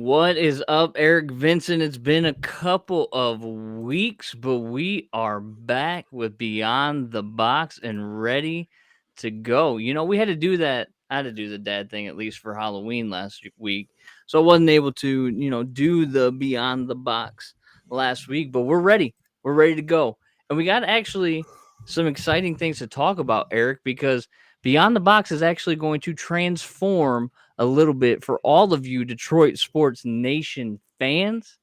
What is up, Eric Vincent? It's been a couple of weeks, but we are back with Beyond the Box and ready to go. We had to do that. I had to do the dad thing at least for Halloween last week. So I wasn't able to, do the Beyond the Box last week, but we're ready. We're ready to go. And we got actually some exciting things to talk about, Eric, because Beyond the Box is actually going to transform a little bit for all of you Detroit Sports Nation fans.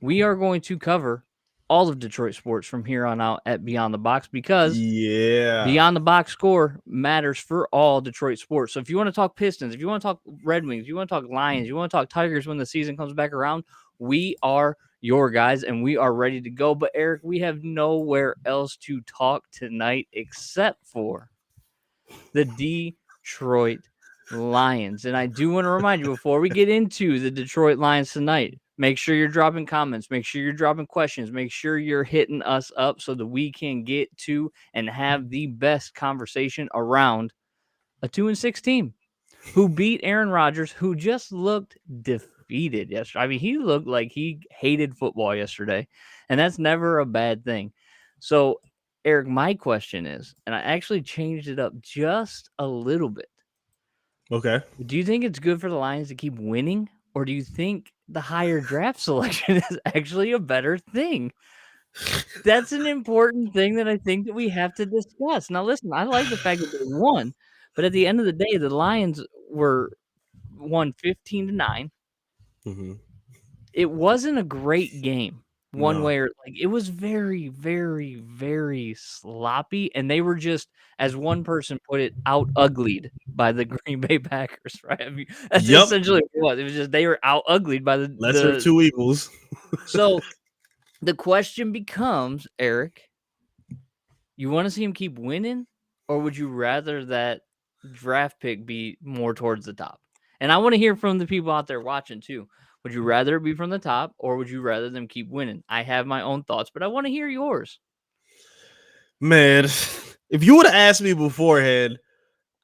We are going to cover all of Detroit sports from here on out at Beyond the Box because Beyond the Box score matters for all Detroit sports. So if you want to talk Pistons, if you want to talk Red Wings, if you want to talk Lions, you want to talk Tigers when the season comes back around, we are your guys and we are ready to go. But Eric, we have nowhere else to talk tonight except for the Detroit Lions. And I do want to remind you before we get into the Detroit Lions tonight, make sure you're dropping comments, make sure you're dropping questions, make sure you're hitting us up so that we can get to and have the best conversation around a 2-6 team who beat Aaron Rodgers, who just looked defeated yesterday. I mean, he looked like he hated football yesterday, and that's never a bad thing. So, Eric, my question is, and I actually changed it up just a little bit. Okay. Do you think it's good for the Lions to keep winning, or do you think the higher draft selection is actually a better thing? That's an important thing that I think that we have to discuss. Now, listen, I like the fact that they won, but at the end of the day, the Lions won 15-9. Mm-hmm. It wasn't a great game. One No. way or it was very, very, very sloppy, and they were just, as one person put it, out-uglied by the Green Bay Packers, right? I mean, that's Yep. essentially what it was. It was just they were out-uglied by Lesser of two evils. So the question becomes, Eric, you want to see him keep winning, or would you rather that draft pick be more towards the top? And I want to hear from the people out there watching too. Would you rather it be from the top, or would you rather them keep winning? I have my own thoughts, but I want to hear yours. Man, if you would have asked me beforehand,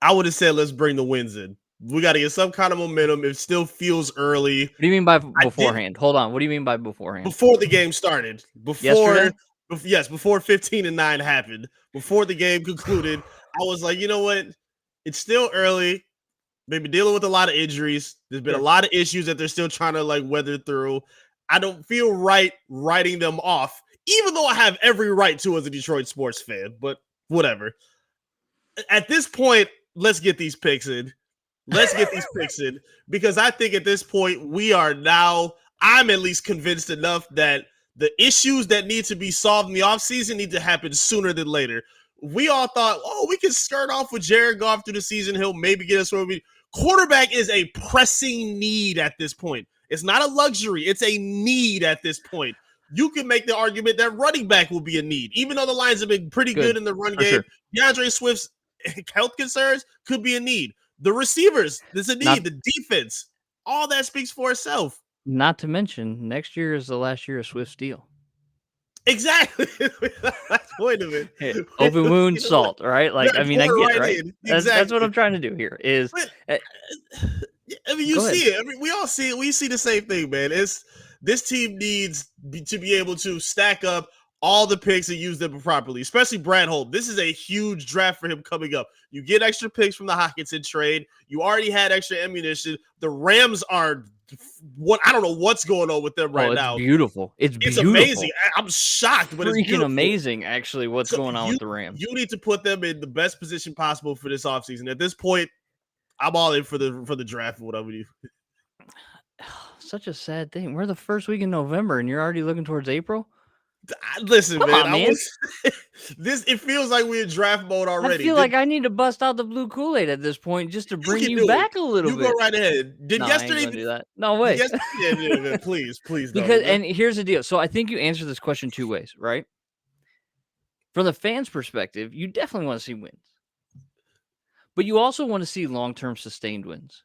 I would have said, let's bring the wins in. We got to get some kind of momentum. It still feels early. What do you mean by beforehand? Hold on. What do you mean by beforehand? Before the game started. Yesterday? Before 15-9 happened. Before the game concluded, I was like, you know what? It's still early. They've been dealing with a lot of injuries. There's been a lot of issues that they're still trying to weather through. I don't feel right writing them off, even though I have every right to as a Detroit sports fan, but whatever. At this point, let's get these picks in. Because I think at this point, I'm at least convinced enough that the issues that need to be solved in the offseason need to happen sooner than later. We all thought, we can skirt off with Jared Goff through the season. He'll maybe get us where we. Quarterback is a pressing need at this point. It's not a luxury. It's a need at this point. You can make the argument that running back will be a need, even though the Lions have been pretty good in the run game. Sure. DeAndre Swift's health concerns could be a need. The receivers, there's a need. The defense, all that speaks for itself. Not to mention, next year is the last year of Swift's deal. Exactly. That's the point of it. Hey, open wound, salt, right? I get it, right? Exactly. That's what I'm trying to do here. You see it. We all see it. We see the same thing, man. This team needs to be able to stack up all the picks and use them properly, especially Brad Holm. This is a huge draft for him coming up. You get extra picks from the Hockenson trade. You already had extra ammunition. The Rams are I don't know what's going on with them right now. Beautiful. It's amazing. I'm shocked, but it's freaking amazing, actually, what's going on with the Rams. You need to put them in the best position possible for this offseason. At this point, I'm all in for the draft. What I would do. Such a sad thing. We're the first week in November, and you're already looking towards April. Listen, man. It feels like we're in draft mode already. I feel like I need to bust out the blue Kool-Aid at this point just to bring you back a little bit. You go right ahead. Did yesterday do that? No way. Yeah, please don't. And here's the deal. So I think you answer this question two ways, right? From the fans' perspective, you definitely want to see wins, but you also want to see long-term sustained wins,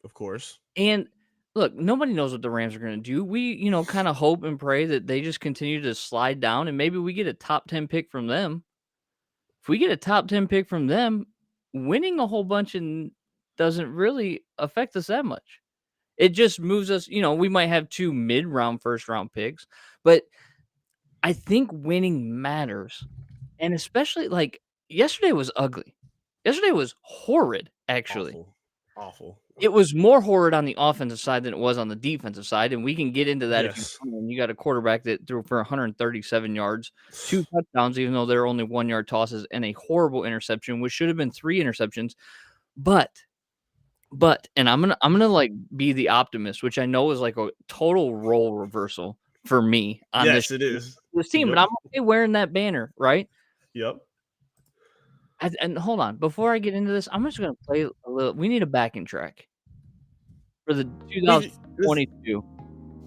of course. And look, nobody knows what the Rams are going to do. We, kind of hope and pray that they just continue to slide down and maybe we get a top 10 pick from them. If we get a top 10 pick from them, winning a whole bunch doesn't really affect us that much. It just moves us, we might have 2 mid-round first-round picks, but I think winning matters, and especially, yesterday was ugly. Yesterday was horrid, actually. Awful. It was more horrid on the offensive side than it was on the defensive side, and we can get into that if you Yes. want. And you got a quarterback that threw for 137 yards, 2 touchdowns, even though they're only 1-yard tosses, and a horrible interception, which should have been 3 interceptions. But, and I'm gonna be the optimist, which I know is like a total role reversal for me on Yes, it is. this team, but Yep. I'm okay wearing that banner, right? Yep. And hold on, before I get into this, I'm just gonna play a little. We need a backing track for the We this, 2022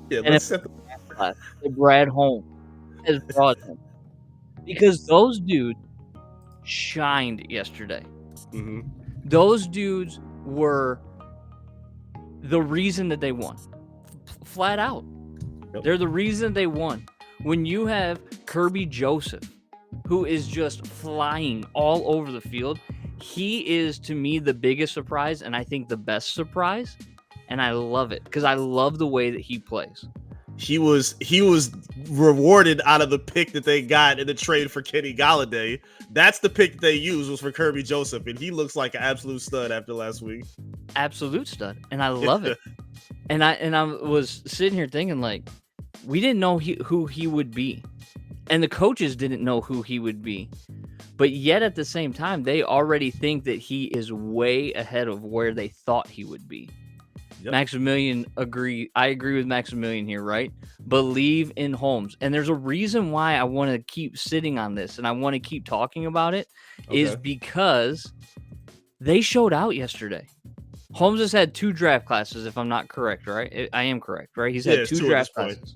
yeah, NFL let's set the class that Brad Holmes has brought in, because those dudes shined yesterday. Mhm. Those dudes were the reason that they won, flat out. Yep. They're the reason they won. When you have Kirby Joseph, who is just flying all over the field, he is, to me, the biggest surprise, and I think the best surprise, and I love it because I love the way that he plays. He was rewarded out of the pick that they got in the trade for Kenny Galladay. That's the pick they used, was for Kirby Joseph, and he looks like an absolute stud after last week. Absolute stud, and I love it. And I was sitting here thinking, like, we didn't know who he would be, and the coaches didn't know who he would be, but yet at the same time, they already think that he is way ahead of where they thought he would be. Yep. Maximilian I agree with Maximilian here, right? Believe in Holmes. And there's a reason why I want to keep sitting on this and I want to keep talking about it, is because they showed out yesterday. Holmes has had 2 draft classes, if I'm not correct, right? I am correct, right? He's had 2 draft classes.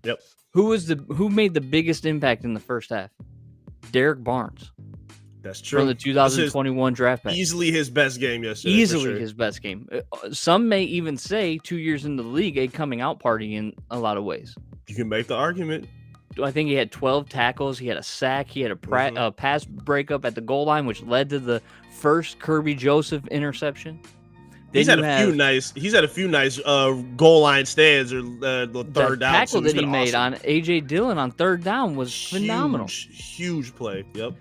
Yep. Who made the biggest impact in the first half? Derek Barnes. That's true. From the 2021 draft pick. Easily his best game yesterday. Easily his best game. Some may even say 2 years in the league, a coming out party in a lot of ways. You can make the argument. I think he had 12 tackles. He had a sack. He had a pass breakup at the goal line, which led to the first Kirby Joseph interception. He's had a few nice goal line stands or the third down. Tackle that he made on AJ Dillon on third down was phenomenal. Huge play. Yep.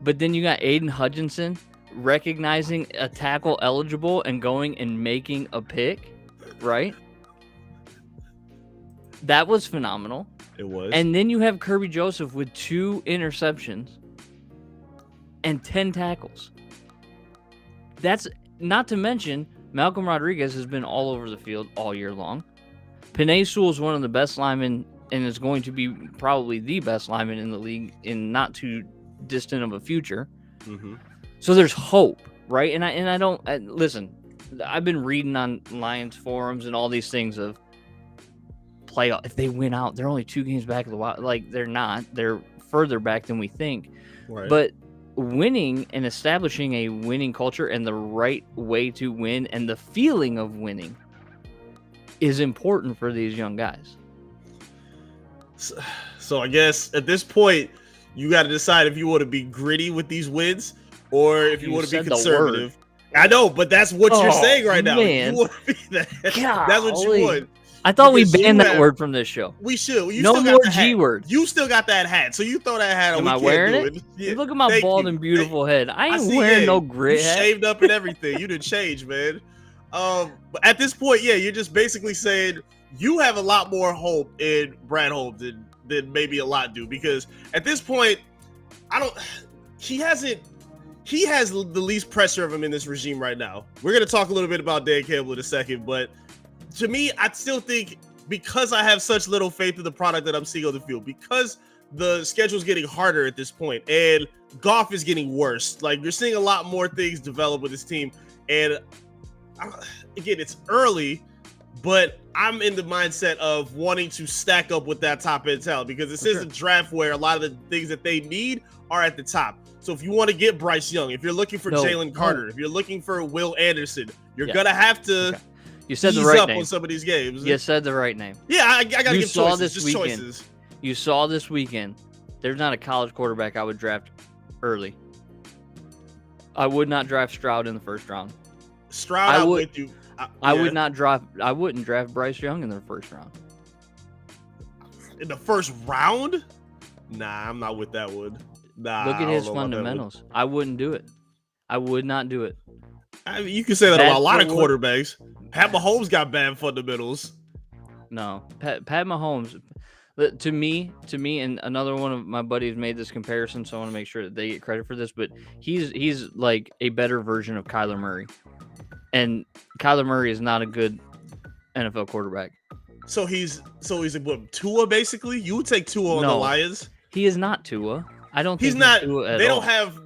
But then you got Aiden Hutchinson recognizing a tackle eligible and going and making a pick, right? That was phenomenal. It was. And then you have Kirby Joseph with 2 interceptions and 10 tackles. That's not to mention Malcolm Rodriguez has been all over the field all year long. Penei Sewell is one of the best linemen and is going to be probably the best lineman in the league in not too distant of a future. Mm-hmm. So there's hope, right? And I don't listen. I've been reading on Lions forums and all these things of playoff. If they win out, they're only 2 games back of the wild. Like, they're not. They're further back than we think. Right. But winning and establishing a winning culture and the right way to win and the feeling of winning is important for these young guys. So I guess at this point, you got to decide if you want to be gritty with these wins or if you want to be conservative. I know, but that's what you're saying right now. Man. You want to be that. That's what you want. I thought we banned that word from this show. We should. You no still more got G word. You still got that hat, so you throw that hat on. Am I wearing it? Yeah. Look at my bald and beautiful head. I ain't wearing no grit hat. Shaved up and everything. You didn't change, man. But at this point, yeah, you're just basically saying you have a lot more hope in Brad Holmes than maybe a lot do, because at this point, he has the least pressure of him in this regime right now. We're going to talk a little bit about Dan Campbell in a second, but to me, I still think, because I have such little faith in the product that I'm seeing on the field, because the schedule's getting harder at this point and Goff is getting worse. Like, you're seeing a lot more things develop with this team. And again, it's early, but I'm in the mindset of wanting to stack up with that top end talent, because this is a draft where a lot of the things that they need are at the top. So if you want to get Bryce Young, if you're looking for Jalen Carter, if you're looking for Will Anderson, you're going to have to You said the right name on some of these games. You said the right name. Yeah, I got to give choices. Just choices. You saw this weekend. There's not a college quarterback I would draft early. I would not draft Stroud in the first round. Stroud, I'm with you. I Yeah. wouldn't draft Bryce Young in the first round. In the first round? Nah, I'm not with that one. Nah, Look at I don't his know about that one. fundamentals. I wouldn't do it. I would not do it. I mean, you can say that about a That's lot of what quarterbacks. Pat Mahomes got bad fundamentals. No, Pat Mahomes. To me, and another one of my buddies made this comparison, so I want to make sure that they get credit for this. But he's like a better version of Kyler Murray, and Kyler Murray is not a good NFL quarterback. So he's what, Tua basically? You would take Tua on the No, Lions? he is not Tua. I don't He's think he's not. Tua at They all. don't have.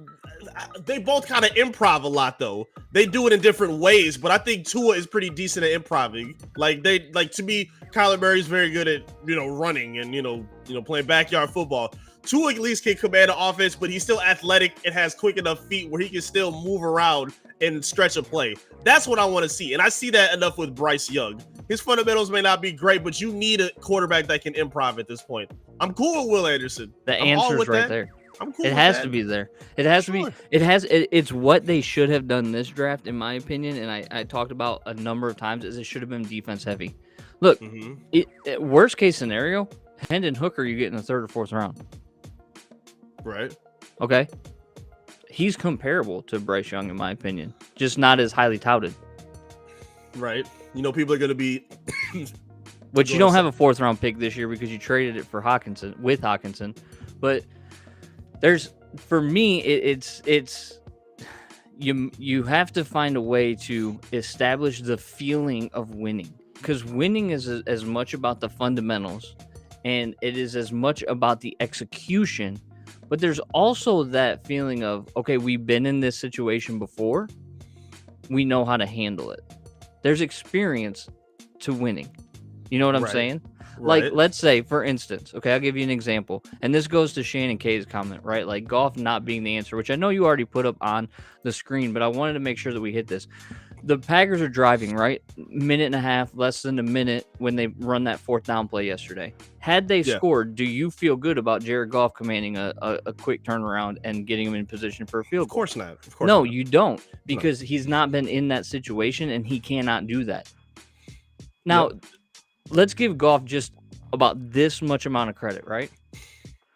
They both kind of improv a lot though. They do it in different ways, but I think Tua is pretty decent at improving. Like to me, Kyler Murray's very good at running and playing backyard football. Tua at least can command the offense, but he's still athletic and has quick enough feet where he can still move around and stretch a play. That's what I want to see, and I see that enough with Bryce Young. His fundamentals may not be great, but you need a quarterback that can improv at this point. I'm cool with Will Anderson. The I'm all answer's with right that. there. I'm cool It with has that. to be there. It has to be. It's what they should have done this draft, in my opinion. And I talked about a number of times is it should have been defense heavy. Look, worst case scenario, Hendon Hooker, you get in the third or fourth round. Right. Okay. He's comparable to Bryce Young, in my opinion, just not as highly touted. Right. People are going to be. But you don't have a fourth round pick this year because you traded it for Hockenson. But for me, it's you have to find a way to establish the feeling of winning, because winning is as much about the fundamentals and it is as much about the execution. But there's also that feeling of, okay, we've been in this situation before. We know how to handle it. There's experience to winning. You know what I'm saying? Right. Like, let's say, for instance, okay, I'll give you an example. And this goes to Shannon K's comment, right? Like, Goff not being the answer, which I know you already put up on the screen, but I wanted to make sure that we hit this. The Packers are driving, right? Minute and a half, less than a minute when they run that fourth down play yesterday. Had they scored, do you feel good about Jared Goff commanding a quick turnaround and getting him in position for a field goal? Of course not. No, you don't, because he's not been in that situation and he cannot do that. Now, let's give Goff just about this much amount of credit, right?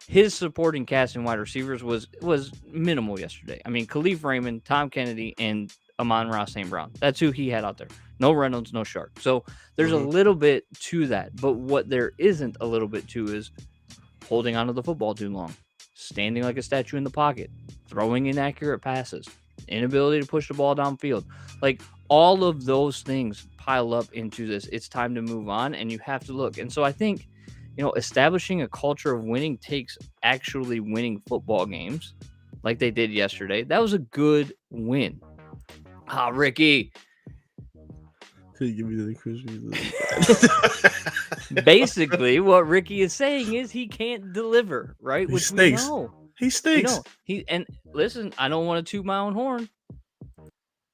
His supporting cast and wide receivers was minimal yesterday. I mean, Khalif Raymond, Tom Kennedy, and Amon-Ra St. Brown. That's who he had out there. No Reynolds, no Shark. So there's a little bit to that. But what there isn't a little bit to is holding onto the football too long, standing like a statue in the pocket, throwing inaccurate passes, inability to push the ball downfield. Like, all of those things pile up into this. It's time to move on, and you have to look. And so I think, establishing a culture of winning takes actually winning football games like they did yesterday. That was a good win. Ricky. Could you give me the Christmas? Basically, what Ricky is saying is he can't deliver, right? Which we know. He stinks. And listen, I don't want to toot my own horn,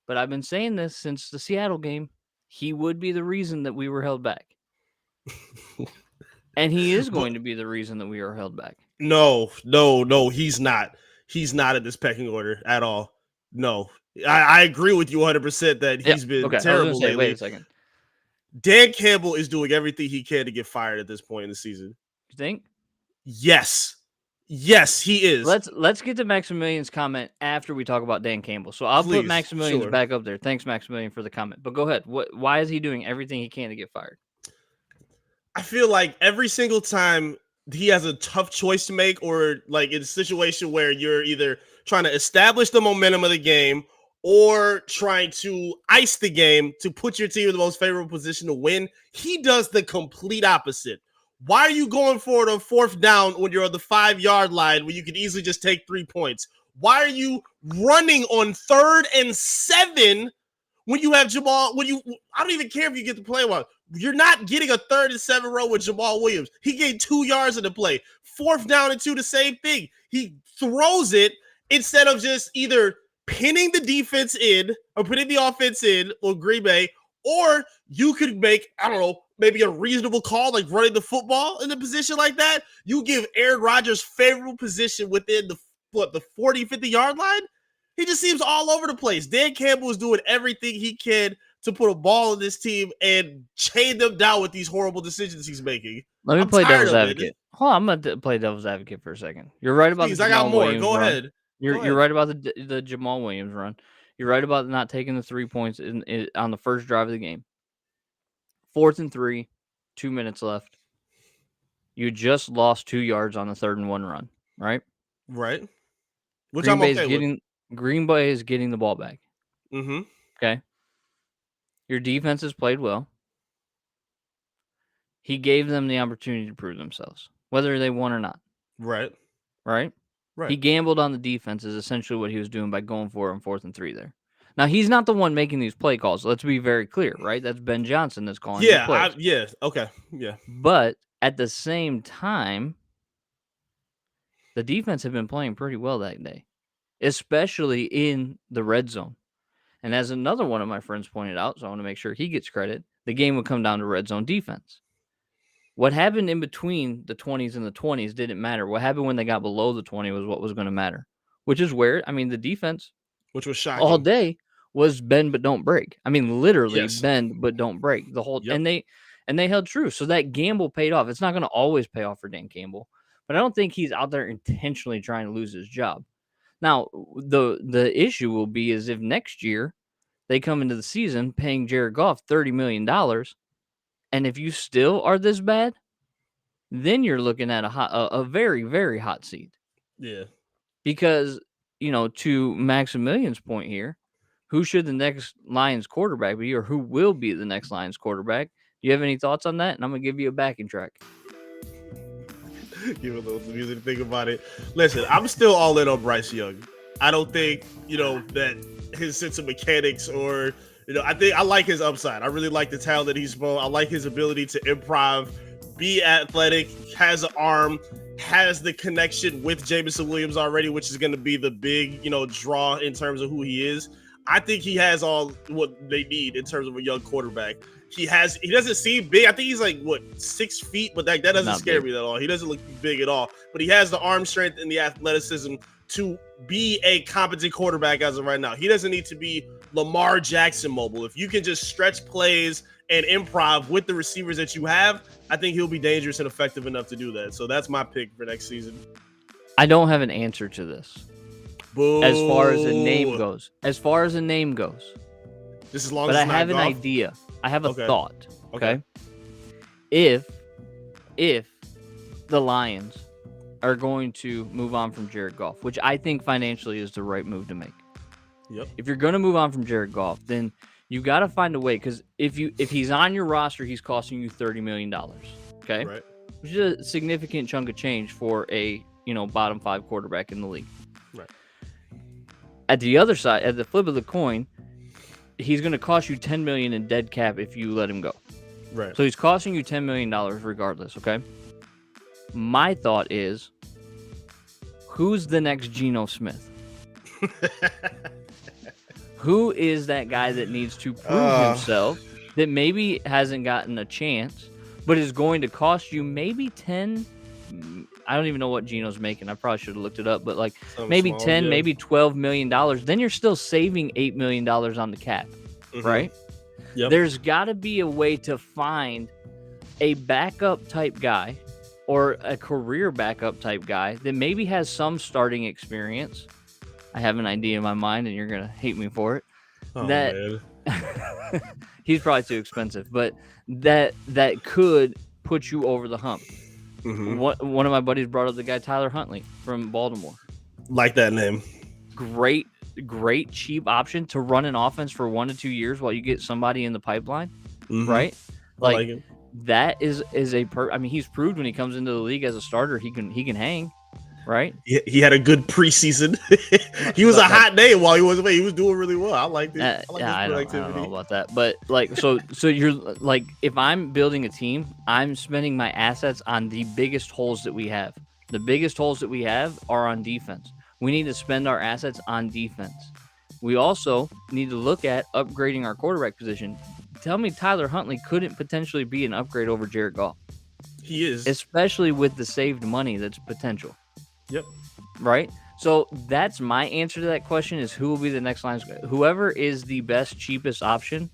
but I've been saying this since the Seattle game. He would be the reason that we were held back. And he is going to be the reason that we are held back. No, he's not. He's not in this pecking order at all. No. I agree with you 100% that he's been terrible lately. Wait a second. Dan Campbell is doing everything he can to get fired at this point in the season. You think? Yes. Yes, he is. Let's get to Maximilian's comment after we talk about Dan Campbell. So I'll put Maximilian's back up there. Thanks, Maximilian, for the comment. But go ahead. Why is he doing everything he can to get fired? I feel like every single time he has a tough choice to make, or like in a situation where you're either trying to establish the momentum of the game or trying to ice the game to put your team in the most favorable position to win, he does the complete opposite. Why are you going for it on fourth down when you're on the 5-yard line when you could easily just take 3 points? Why are you running on 3rd and 7 when you have Jamal? I don't even care if you get the play one. You're not getting a 3rd and 7 row with Jamal Williams. He gained 2 yards in the play. 4th down and 2, the same thing. He throws it instead of just either pinning the defense in or putting the offense in or Green Bay, or you could make, I don't know, maybe a reasonable call like running the football in a position like that. You give Aaron Rodgers favorable position within the 40, 50-yard line. He just seems all over the place. Dan Campbell is doing everything he can to put a ball in this team and chain them down with these horrible decisions he's making. Let me I'm play tired devil's of it. advocate. Hold on, I'm gonna play devil's advocate for a second. You're right about the Please, I got Jamal more. Williams Go run. ahead. You're right about the Jamal Williams run. You're right about not taking the 3 points on the first drive of the game. 4th and 3, 2 minutes left. You just lost 2 yards on the 3rd and 1 run, right? Right. Which Green I'm Bay okay with. Green Bay is getting the ball back. Mm-hmm. Okay. Your defense has played well. He gave them the opportunity to prove themselves, whether they won or not. Right. Right? Right. He gambled on the defense is essentially what he was doing by going for it on 4th and 3 there. Now, he's not the one making these play calls. Let's be very clear, right? That's Ben Johnson that's calling these plays. Yeah. Okay. Yeah. But at the same time, the defense had been playing pretty well that day, especially in the red zone. And as another one of my friends pointed out, so I want to make sure he gets credit, the game would come down to red zone defense. What happened in between the 20s and the 20s didn't matter. What happened when they got below the 20 was what was going to matter, which is where, I mean, the defense Which was shocking. all day was bend but don't break. I mean, literally Yes. bend but don't break the whole. Yep. And they held true. So that gamble paid off. It's not going to always pay off for Dan Campbell, but I don't think he's out there intentionally trying to lose his job. Now, the issue will be is if next year they come into the season paying Jared Goff $30 million, and if you still are this bad, then you're looking at a very, very hot seat. Yeah. Because, to Maximilian's point here, who should the next Lions quarterback be, or who will be the next Lions quarterback? Do you have any thoughts on that? And I'm going to give you a backing track. Give a little music to think about it. Listen, I'm still all in on Bryce Young. I don't think, that his sense of mechanics or, I like his upside. I really like the talent that he's shown. I like his ability to improv, be athletic, has an arm, has the connection with Jameson Williams already, which is going to be the big, draw in terms of who he is. I think he has all what they need in terms of a young quarterback. He doesn't seem big. I think he's like 6 feet, but that doesn't scare me at all. He doesn't look big at all, but he has the arm strength and the athleticism to be a competent quarterback as of right now. He doesn't need to be Lamar Jackson mobile. If you can just stretch plays and improv with the receivers that you have, I think he'll be dangerous and effective enough to do that. So that's my pick for next season. I don't have an answer to this. Boo. As far as a name goes. Just as long but as I have an idea. I have a thought. Okay. If the Lions are going to move on from Jared Goff, which I think financially is the right move to make. Yep. If you're going to move on from Jared Goff, then you got to find a way, because if he's on your roster, he's costing you $30 million. Okay. Right. Which is a significant chunk of change for a bottom 5 quarterback in the league. Right. At the other side, at the flip of the coin, he's going to cost you $10 million in dead cap if you let him go. Right. So he's costing you $10 million regardless. Okay. My thought is, who's the next Geno Smith? Who is that guy that needs to prove himself, that maybe hasn't gotten a chance, but is going to cost you maybe 10? I don't even know what Geno's making. I probably should have looked it up, but maybe small, 10, maybe $12 million. Then you're still saving $8 million on the cap, right? Yep. There's got to be a way to find a backup type guy or a career backup type guy that maybe has some starting experience. I have an idea in my mind, and you're going to hate me for it. Man. He's probably too expensive, but that could put you over the hump. Mm-hmm. One of my buddies brought up the guy Tyler Huntley from Baltimore. Like that name. Great cheap option to run an offense for 1 to 2 years while you get somebody in the pipeline, right? Like it. That is I mean, he's proved when he comes into the league as a starter, he can hang, right? He had a good preseason. He was a hot name while he was away. He was doing really well. I liked it. I don't know about that, but so you're like, if I'm building a team, I'm spending my assets on the biggest holes that we have. The biggest holes that we have are on defense. We need to spend our assets on defense. We also need to look at upgrading our quarterback position. Tell me Tyler Huntley couldn't potentially be an upgrade over Jared Goff. He is. Especially with the saved money that's potential. Yep. Right? So that's my answer to that question, is who will be the next Lions guy. Whoever is the best, cheapest option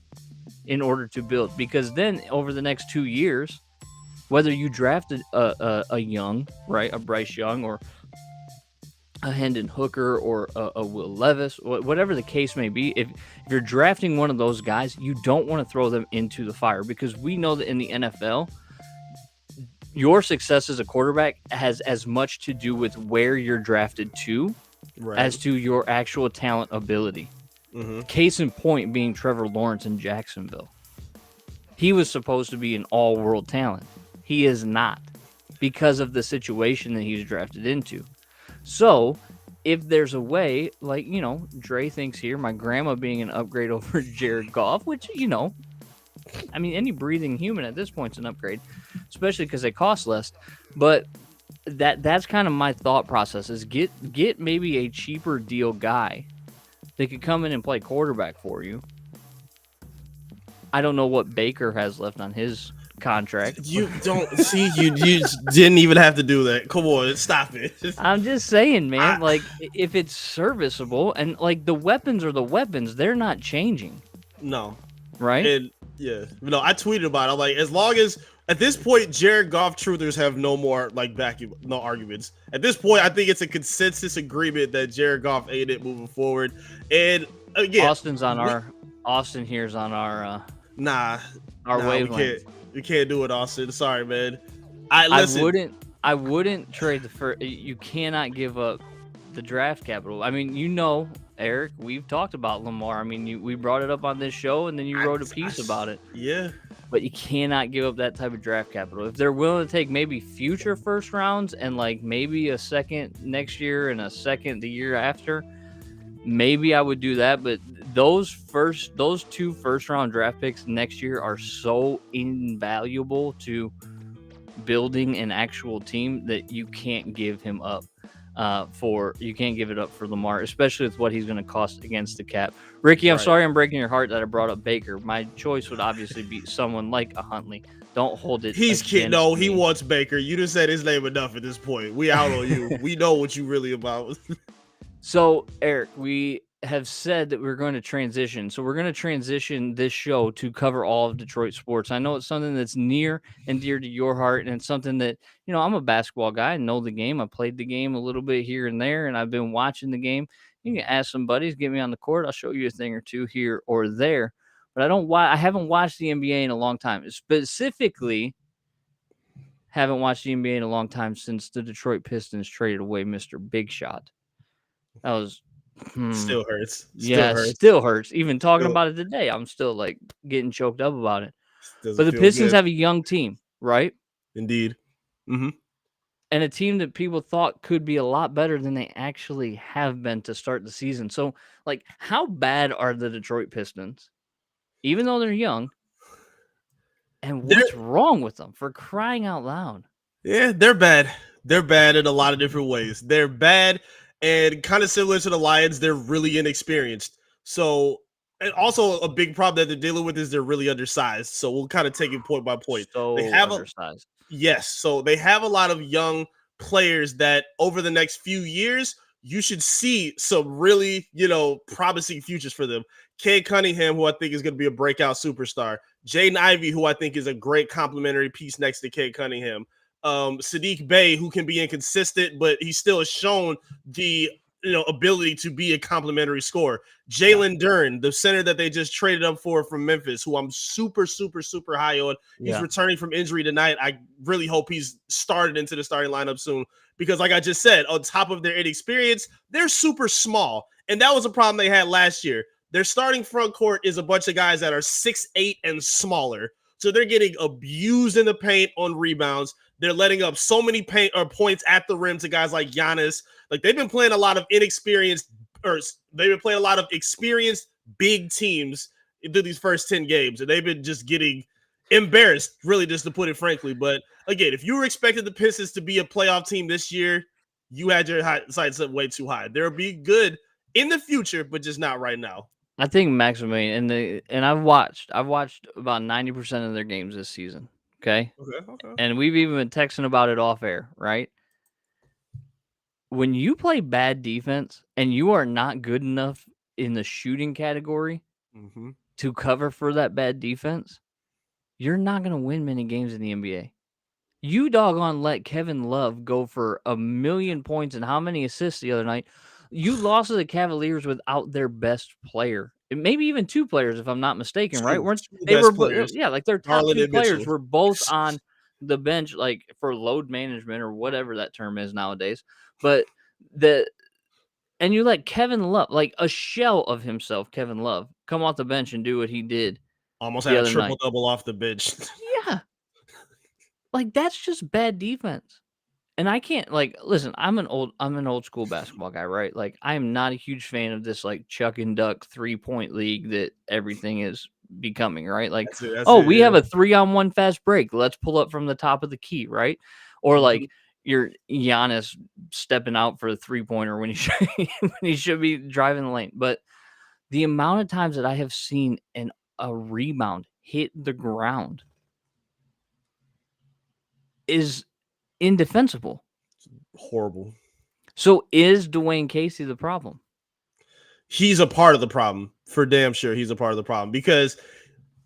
in order to build. Because then over the next 2 years, whether you drafted a Young, right, a Bryce Young, or a Hendon Hooker, or a Will Levis, whatever the case may be, if you're drafting one of those guys, you don't want to throw them into the fire, because we know that in the NFL, your success as a quarterback has as much to do with where you're drafted to Right. as to your actual talent ability. Mm-hmm. Case in point being Trevor Lawrence in Jacksonville. He was supposed to be an all-world talent. He is not, because of the situation that he's drafted into. So, if there's a way, like, Dre thinks here, my grandma being an upgrade over Jared Goff, which, I mean, any breathing human at this point is an upgrade, especially because they cost less. But that's kind of my thought process: is get maybe a cheaper deal guy that could come in and play quarterback for you. I don't know what Baker has left on his contract. You don't see, you didn't even have to do that. Come on, stop it. I'm just saying, man, like, if it's serviceable, and like the weapons are the weapons, they're not changing. No. Right? And yeah, I tweeted about it. I'm like, as long as at this point, Jared Goff truthers have no more no arguments. At this point, I think it's a consensus agreement that Jared Goff ain't it moving forward. And again, Austin here's on our wavelength. We can't do it, Austin. Sorry, man. I wouldn't trade the first. You cannot give up the draft capital. I mean, Eric, we've talked about Lamar. I mean, we brought it up on this show, and then you wrote a piece about it. Yeah. But you cannot give up that type of draft capital. If they're willing to take maybe future first rounds and like maybe a second next year and a second the year after, maybe I would do that. But those two first round draft picks next year are so invaluable to building an actual team that you can't give him up. You can't give it up for Lamar, especially with what he's going to cost against the cap. Ricky, I'm sorry I'm breaking your heart that I brought up Baker. My choice would obviously be someone like a Huntley. Don't hold it. He's kidding. No, he wants Baker. You just said his name enough at this point. We out on you. We know what you really about. So, Eric, we have said that we're going to transition. So we're going to transition this show to cover all of Detroit sports. I know it's something that's near and dear to your heart, and it's something that, I'm a basketball guy. I know the game. I played the game a little bit here and there, and I've been watching the game. You can ask some buddies, get me on the court. I'll show you a thing or two here or there. But I haven't watched the NBA in a long time. Specifically, haven't watched the NBA in a long time since the Detroit Pistons traded away Mr. Big Shot. That was still hurts. Still hurts. Even talking about it today, I'm still like getting choked up about it. But the Pistons have a young team, right? Indeed. Mm-hmm. And a team that people thought could be a lot better than they actually have been to start the season. So, like, how bad are the Detroit Pistons, even though they're young? And what's wrong with them, for crying out loud? Yeah, they're bad. They're bad in a lot of different ways. They're bad. And kind of similar to the Lions, they're really inexperienced. So, and also a big problem that they're dealing with is they're really undersized. So we'll kind of take it point by point. So they have undersized. Yes. So they have a lot of young players that over the next few years, you should see some really, promising futures for them. Cade Cunningham, who I think is going to be a breakout superstar. Jaden Ivey, who I think is a great complementary piece next to Cade Cunningham. Sadiq Bey, who can be inconsistent, but he still has shown the ability to be a complimentary scorer. Jalen Duren, the center that they just traded up for from Memphis, who I'm super, super, super high on. He's returning from injury tonight. I really hope he's started into the starting lineup soon because, like I just said, on top of their inexperience, they're super small. And that was a problem they had last year. Their starting front court is a bunch of guys that are 6'8" and smaller. So they're getting abused in the paint on rebounds. They're letting up so many points at the rim to guys like Giannis. Like they've been playing a lot of experienced big teams through these first 10 games. And they've been just getting embarrassed, really, just to put it frankly. But again, if you were expecting the Pistons to be a playoff team this year, you had your sights set way too high. They'll be good in the future, but just not right now. I think Maximilian and I've watched about 90% of their games this season. Okay. And we've even been texting about it off air, right? When you play bad defense and you are not good enough in the shooting category, to cover for that bad defense, you're not going to win many games in the NBA. You doggone let Kevin Love go for 1,000,000 points and how many assists the other night? You lost to the Cavaliers without their best player, and maybe even 2 players, if I'm not mistaken, right? Weren't Two they were best players, yeah, like their top Garland 2 and players Mitchell. were both on the bench, like for load management or whatever that term is nowadays. But the and you let Kevin Love, like a shell of himself, Kevin Love, come off the bench and do what he did Almost the had a other night. triple-double off the bench. Yeah, like that's just bad defense. And I can't listen, I'm an old school basketball guy, right? Like I am not a huge fan of this like chuck and duck 3-point league that everything is becoming, right? Like, That's oh, it, we yeah. have a 3-on-1 fast break. Let's pull up from the top of the key, right? Or like you're Giannis stepping out for a 3-pointer when he should be driving the lane. But the amount of times that I have seen a rebound hit the ground is indefensible. Horrible. So is Dwayne Casey the problem? He's a part of the problem, for damn sure. He's a part of the problem because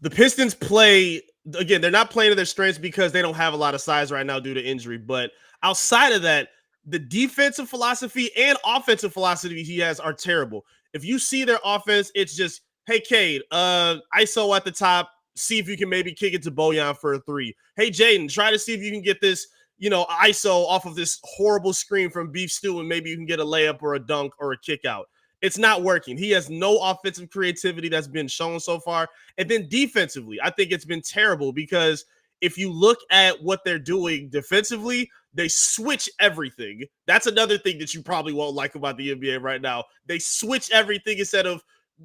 the Pistons play, again, they're not playing to their strengths because they don't have a lot of size right now due to injury. But outside of that, the defensive philosophy and offensive philosophy he has are terrible. If you see their offense, it's just, hey, Cade, ISO at the top, see if you can maybe kick it to Bojan for a 3. Hey, Jaden, try to see if you can get this, ISO off of this horrible screen from Beef Stew and maybe you can get a layup or a dunk or a kick out. It's not working. He has no offensive creativity that's been shown so far. And then defensively, I think it's been terrible because if you look at what they're doing defensively, they switch everything. That's another thing that you probably won't like about the NBA right now. They switch everything instead of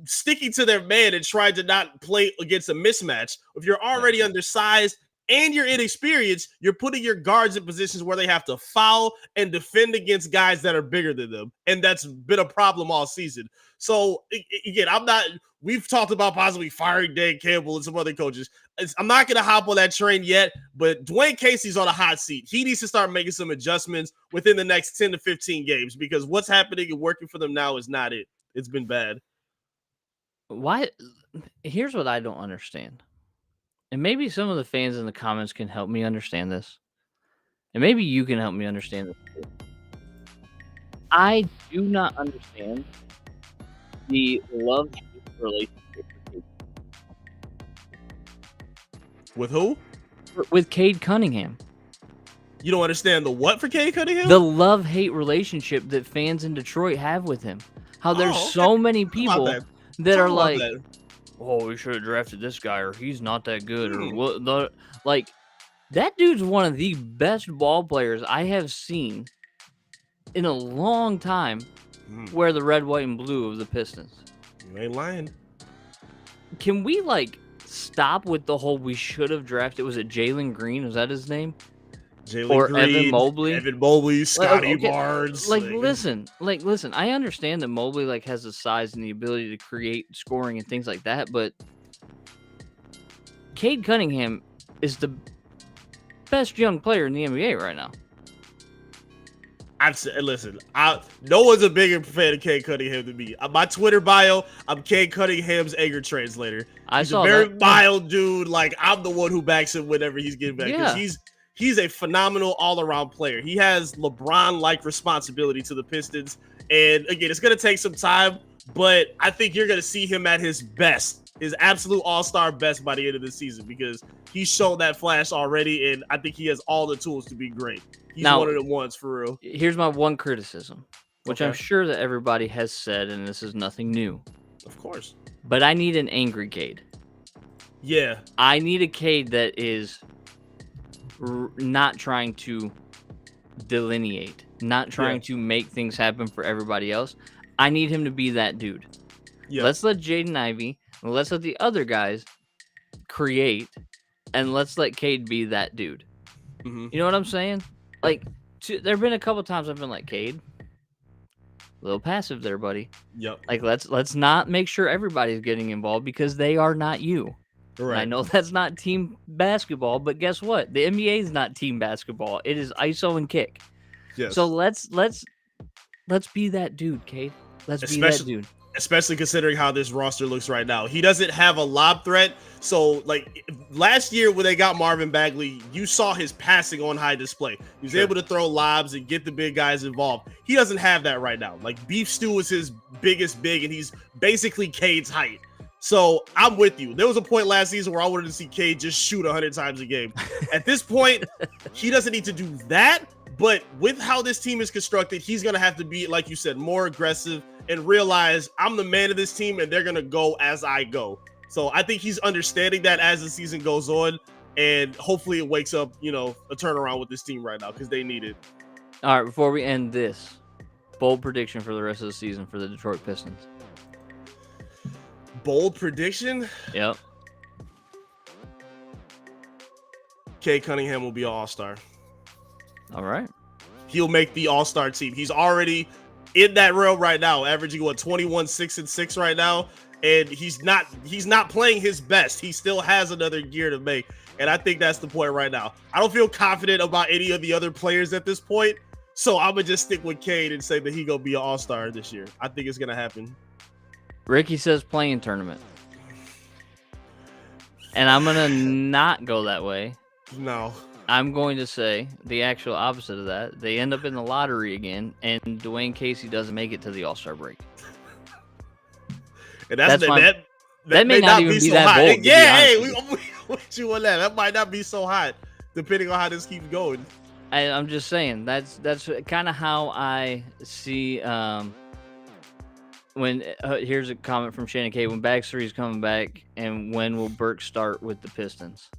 sticking to their man and trying to not play against a mismatch. If you're already undersized and you're inexperienced, you're putting your guards in positions where they have to foul and defend against guys that are bigger than them. And that's been a problem all season. So, again, we've talked about possibly firing Dan Campbell and some other coaches. I'm not going to hop on that train yet, but Dwayne Casey's on a hot seat. He needs to start making some adjustments within the next 10 to 15 games because what's happening and working for them now is not it. It's been bad. Why? Here's what I don't understand. And maybe some of the fans in the comments can help me understand this. And maybe you can help me understand this too. I do not understand the love-hate relationship With who? with Cade Cunningham. You don't understand the what for Cade Cunningham? The love-hate relationship that fans in Detroit have with him. How there's so many people that are like, oh, we should have drafted this guy, or he's not that good, or what? Like, that dude's one of the best ball players I have seen in a long time. Wear the red, white, and blue of the Pistons. You ain't lying. Can we stop with the whole we should have drafted? Was it Jalen Green? Was that his name? Jalen Green, Evan Mobley, Scotty Barnes. Listen. I understand that Mobley has the size and the ability to create scoring and things like that, but Cade Cunningham is the best young player in the NBA right now. Listen, no one's a bigger fan of Cade Cunningham than me. On my Twitter bio, I'm Cade Cunningham's anger translator. He's a very mild dude. I'm the one who backs him whenever he's getting back. Yeah. He's a phenomenal all-around player. He has LeBron-like responsibility to the Pistons. And again, it's going to take some time, but I think you're going to see him at his best, his absolute all-star best by the end of the season because he's shown that flash already, and I think he has all the tools to be great. He's one of the ones for real. Here's my one criticism, which I'm sure that everybody has said, and this is nothing new. Of course. But I need an angry Cade. Yeah. I need a Cade that is not trying to delineate, not trying to make things happen for everybody else. I need him to be that dude. Yeah. Let's let Jaden Ivey, let's let the other guys create, and let's let Cade be that dude. Mm-hmm. You know what I'm saying? There have been a couple times I've been like, Cade, a little passive there, buddy. Yep. Let's not make sure everybody's getting involved because they are not you. Right. I know that's not team basketball, but guess what? The NBA is not team basketball. It is ISO and kick. Yes. So let's be that dude, Cade. Let's be that dude. especially considering how this roster looks right now. He doesn't have a lob threat. So, like last year when they got Marvin Bagley, you saw his passing on high display. He was able to throw lobs and get the big guys involved. He doesn't have that right now. Like Beef Stew is his biggest big, and he's basically Cade's height. So I'm with you. There was a point last season where I wanted to see Cade just shoot 100 times a game. At this point, he doesn't need to do that. But with how this team is constructed, he's going to have to be, like you said, more aggressive and realize I'm the man of this team and they're going to go as I go. So I think he's understanding that as the season goes on, and hopefully it wakes up, a turnaround with this team right now because they need it. All right, before we end this, bold prediction for the rest of the season for the Detroit Pistons. Bold prediction? Yep. Cade Cunningham will be an all-star. All right. He'll make the all-star team. He's already in that realm right now, averaging 21, 6 and 6 right now. And he's not playing his best. He still has another year to make. And I think that's the point right now. I don't feel confident about any of the other players at this point. So I'm going to just stick with Cade and say that he's going to be an all-star this year. I think it's going to happen. Ricky says playing tournament. And I'm going to not go that way. No. I'm going to say the actual opposite of that. They end up in the lottery again, and Dwayne Casey doesn't make it to the All-Star break. And that may not even be that bold. Yeah, hey, we put you on that. That might not be so hot, depending on how this keeps going. I'm just saying that's kind of how I see. When here's a comment from Shannon K. When Bags 3 is coming back, and when will Burke start with the Pistons?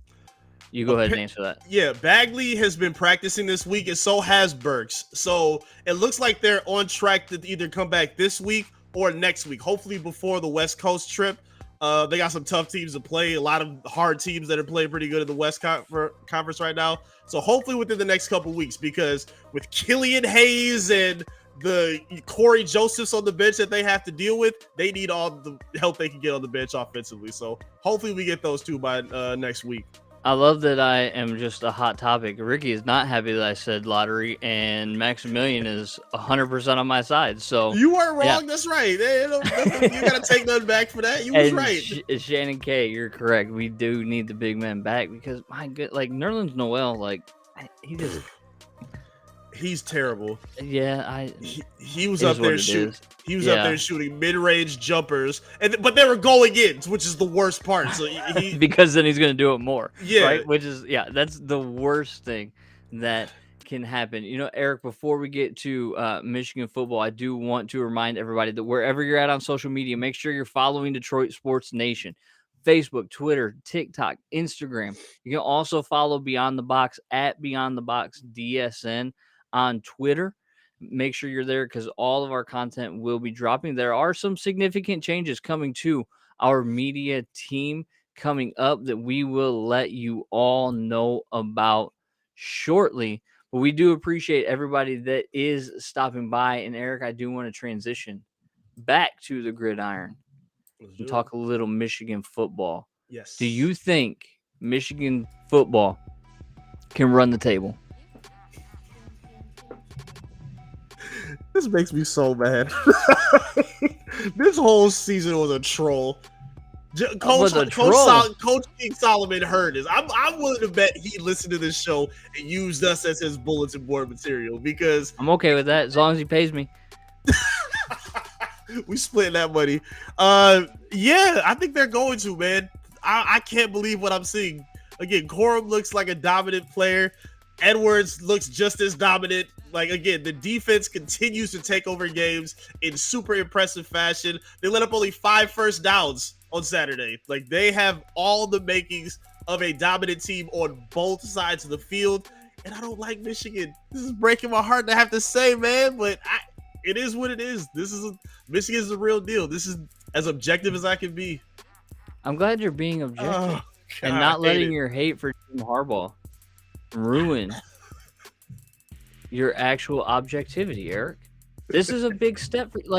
You go ahead and answer that. Yeah, Bagley has been practicing this week, and so has Burks. So it looks like they're on track to either come back this week or next week, hopefully before the West Coast trip. They got some tough teams to play, a lot of hard teams that are playing pretty good in the West Conference right now. So hopefully within the next couple weeks, because with Killian Hayes and the Corey Josephs on the bench that they have to deal with, they need all the help they can get on the bench offensively. So hopefully we get those two by next week. I love that I am just a hot topic. Ricky is not happy that I said lottery, and Maximilian is 100% on my side. So you weren't wrong. Yeah. That's right. You gotta take nothing back for that. You was right. Shannon K, you're correct. We do need the big men back because my good, like Nerlens Noel, like he's terrible. Yeah, he was up there shooting. He was up there shooting mid-range jumpers, but they were going in, which is the worst part. So because then he's going to do it more. Yeah, right? Which is that's the worst thing that can happen. Eric, before we get to Michigan football, I do want to remind everybody that wherever you're at on social media, make sure you're following Detroit Sports Nation. Facebook, Twitter, TikTok, Instagram. You can also follow Beyond the Box at Beyond the Box DSN on Twitter. Make sure you're there because all of our content will be dropping. There are some significant changes coming to our media team coming up that we will let you all know about shortly. But we do appreciate everybody that is stopping by. And Eric, I do want to transition back to the gridiron and talk a little Michigan football. Yes. Do you think Michigan football can run the table? This makes me so mad. This whole season was a troll. Coach King Solomon heard this. I'm willing to bet he listened to this show and used us as his bulletin board material because I'm okay with that as long as he pays me. We split that money. Yeah, I think they're going to, man. I can't believe what I'm seeing. Again, Corum looks like a dominant player. Edwards looks just as dominant. Like, again, the defense continues to take over games in super impressive fashion. They let up only 5 first downs on Saturday. Like, they have all the makings of a dominant team on both sides of the field. And I don't like Michigan. This is breaking my heart to have to say, man, but it is what it is. Michigan is the real deal. This is as objective as I can be. I'm glad you're being objective and not letting your hate for Jim Harbaugh ruin your actual objectivity, Eric. This is a big step for I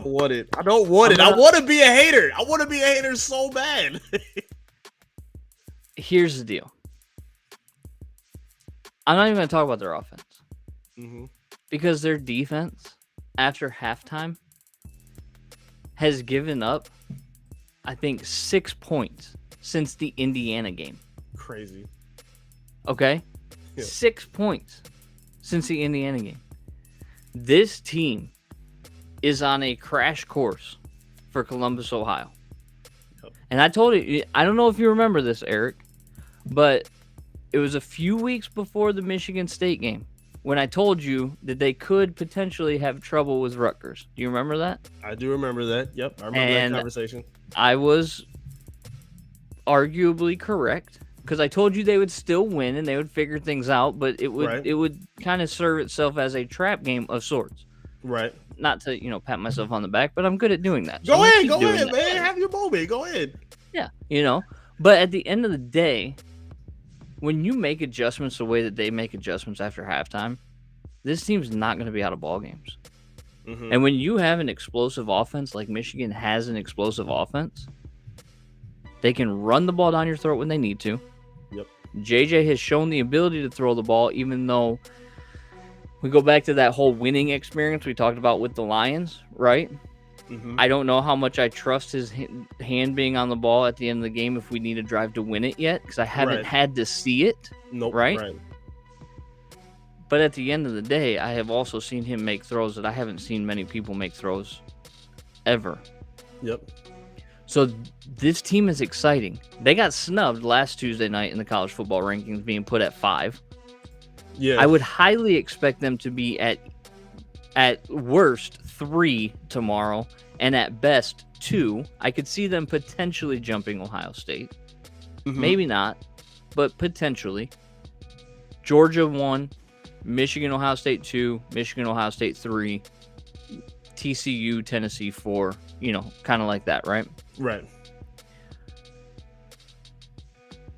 want it. I don't want it. I want to be a hater. I want to be a hater so bad. Here's the deal. I'm not even going to talk about their offense because their defense after halftime has given up, I think, 6 points since the Indiana game. Crazy. Okay? Yeah. 6 points since the Indiana game. This team is on a crash course for Columbus, Ohio. Yep. And I told you, I don't know if you remember this, Eric, but it was a few weeks before the Michigan State game when I told you that they could potentially have trouble with Rutgers. Do you remember that? I do remember that. Yep, I remember that conversation. I was arguably correct because I told you they would still win and they would figure things out, but it would kind of serve itself as a trap game of sorts. Right. Not to, pat myself on the back, but I'm good at doing that. So go ahead, man. Have your moment. Go ahead. Yeah, But at the end of the day, when you make adjustments the way that they make adjustments after halftime, this team's not going to be out of ball games. Mm-hmm. And when you have an explosive offense like Michigan has an explosive offense, they can run the ball down your throat when they need to. Yep. JJ has shown the ability to throw the ball, even though we go back to that whole winning experience we talked about with the Lions, right? Mm-hmm. I don't know how much I trust his hand being on the ball at the end of the game if we need a drive to win it yet, because I haven't had to see it. Nope. Right? But at the end of the day, I have also seen him make throws that I haven't seen many people make throws ever. Yep. So this team is exciting. They got snubbed last Tuesday night in the college football rankings, being put at 5. Yeah. I would highly expect them to be at worst 3 tomorrow, and at best 2. I could see them potentially jumping Ohio State. Mm-hmm. Maybe not, but potentially. Georgia 1, Michigan, Ohio State 2, Michigan, Ohio State 3, TCU, Tennessee 4, kind of like that, right? Right.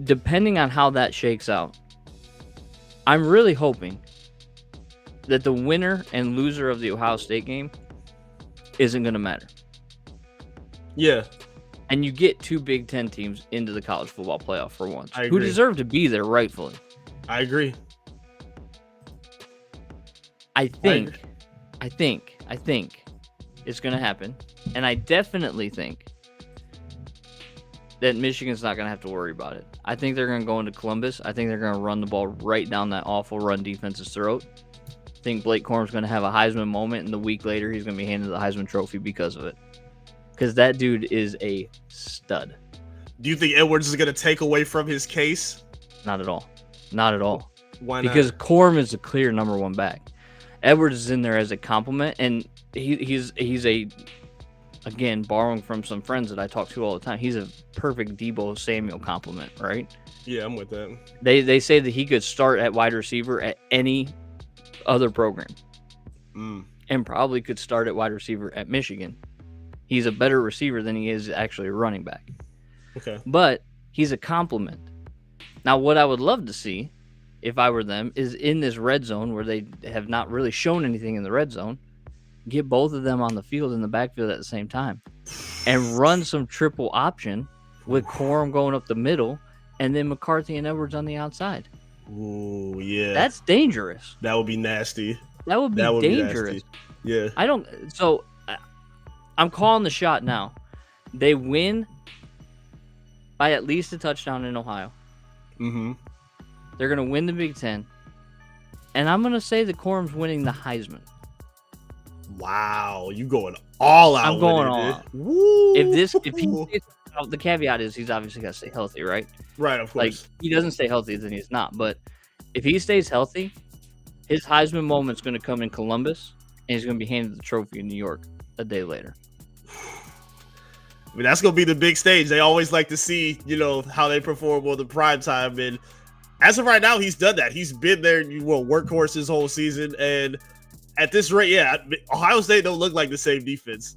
Depending on how that shakes out, I'm really hoping that the winner and loser of the Ohio State game isn't going to matter. Yeah. And you get 2 Big Ten teams into the college football playoff for once, who deserve to be there rightfully. I agree. I think it's going to happen. And I definitely think that Michigan's not going to have to worry about it. I think they're going to go into Columbus. I think they're going to run the ball right down that awful run defense's throat. I think Blake Corum's going to have a Heisman moment, and the week later he's going to be handed the Heisman Trophy because of it. Because that dude is a stud. Do you think Edwards is going to take away from his case? Not at all. Not at all. Why not? Because Corum is a clear number 1 back. Edwards is in there as a compliment, and he's a, again, borrowing from some friends that I talk to all the time, he's a perfect Deebo Samuel compliment, right? Yeah, I'm with that. They say that he could start at wide receiver at any other program, and probably could start at wide receiver at Michigan. He's a better receiver than he is actually a running back. Okay. But he's a compliment. Now, what I would love to see, if I were them, is in this red zone where they have not really shown anything in the red zone, get both of them on the field in the backfield at the same time and run some triple option with Corum going up the middle and then McCarthy and Edwards on the outside. Ooh, yeah. That's dangerous. That would be nasty. That would be dangerous. Yeah. I'm calling the shot now. They win by at least a touchdown in Ohio. Mm-hmm. They're going to win the Big Ten. And I'm going to say that Corum's winning the Heisman. Wow, you going all out. I'm going all out. Woo. The caveat is he's obviously got to stay healthy, right? Right, of course. Like, he doesn't stay healthy, then he's not. But if he stays healthy, his Heisman moment's going to come in Columbus, and he's going to be handed the trophy in New York a day later. I mean, that's going to be the big stage. They always like to see, how they perform on the prime time. And as of right now, he's done that. He's been there, workhorse his whole season. And at this rate, Ohio State don't look like the same defense.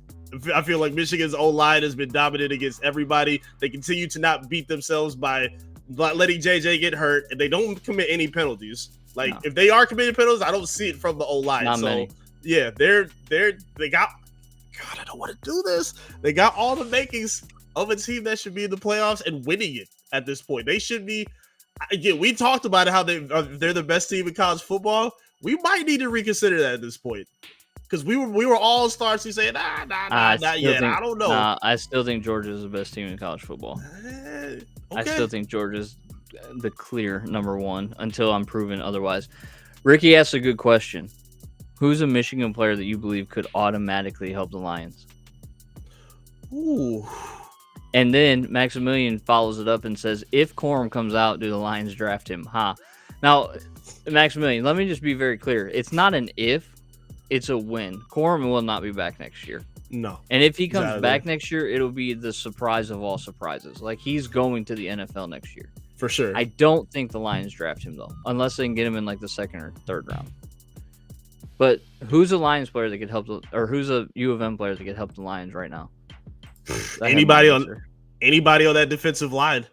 I feel like Michigan's O-line has been dominant against everybody. They continue to not beat themselves by letting JJ get hurt, and they don't commit any penalties. If they are committing penalties, I don't see it from the O-line. Not many. Yeah, they got. God, I don't want to do this. They got all the makings of a team that should be in the playoffs and winning it at this point. They should be. Again, we talked about how they're the best team in college football. We might need to reconsider that at this point, Because we were all starts. You saying not yet. I don't know. Nah, I still think Georgia's the best team in college football. Okay. I still think Georgia's the clear number one until I'm proven otherwise. Ricky asked a good question. Who's a Michigan player that you believe could automatically help the Lions? Ooh. And then Maximilian follows it up and says, if Corum comes out, do the Lions draft him? Now, Maximilian, let me just be very clear. It's not an if, it's a when. Corum will not be back next year. No. And if he comes back next year, it'll be the surprise of all surprises. Like, he's going to the NFL next year. For sure. I don't think the Lions draft him, though, unless they can get him in, like, the second or third round. But who's a Lions player that could help, or who's a U of M player that could help the Lions right now? Anybody on that defensive line.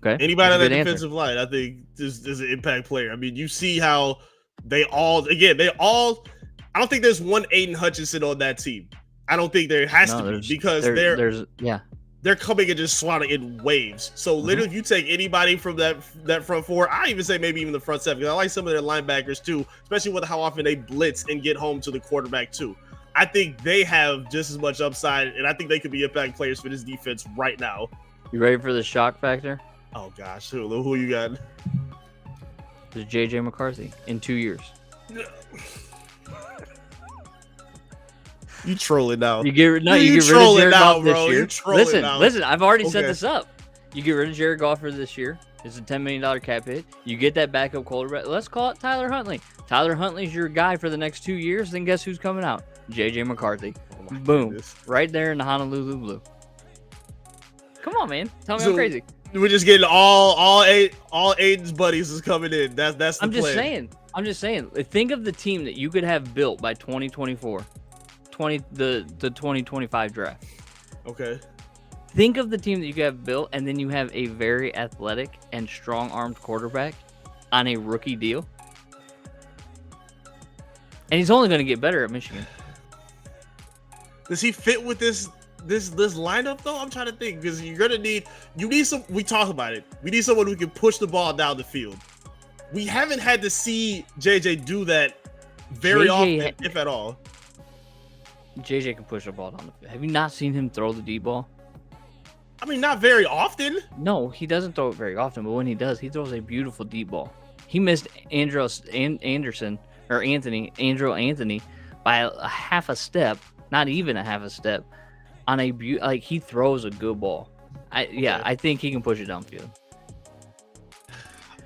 Okay. Anybody on that defensive line, I think is an impact player. I mean, you see how I don't think there's one Aiden Hutchinson on that team. I don't think there has to be, because they're coming and just swatting in waves. So literally, if you take anybody from that front four, I even say maybe even the front seven, because I like some of their linebackers too, especially with how often they blitz and get home to the quarterback too. I think they have just as much upside, and I think they could be impact players for this defense right now. You ready for the shock factor? Oh gosh, who you got? There's JJ McCarthy in 2 years. You trolling now. You get rid of Jared Goff this year. Listen, I've already set this up. You get rid of Jared Goff for this year. It's a $10 million cap hit. You get that backup quarterback. Let's call it Tyler Huntley. Tyler Huntley's your guy for the next 2 years. Then guess who's coming out? JJ McCarthy. Boom. Goodness. Right there in the Honolulu Blue. Come on, man. Tell me I'm crazy. We're just getting all Aiden's buddies is coming in. That's the plan. I'm just saying. Think of the team that you could have built by 2024. The 2025 draft. Okay. Think of the team that you could have built, and then you have a very athletic and strong-armed quarterback on a rookie deal. And he's only going to get better at Michigan. Does he fit with this lineup though? I'm trying to think, because you need some. We talk about it. We need someone who can push the ball down the field. We haven't had to see JJ do that very often, if at all. JJ can push the ball down the field. Have you not seen him throw the deep ball? I mean, not very often. No, he doesn't throw it very often, but when he does, he throws a beautiful deep ball. He missed Andrew Anthony by a half a step, not even a half a step, on he throws a good ball. I think he can push it downfield.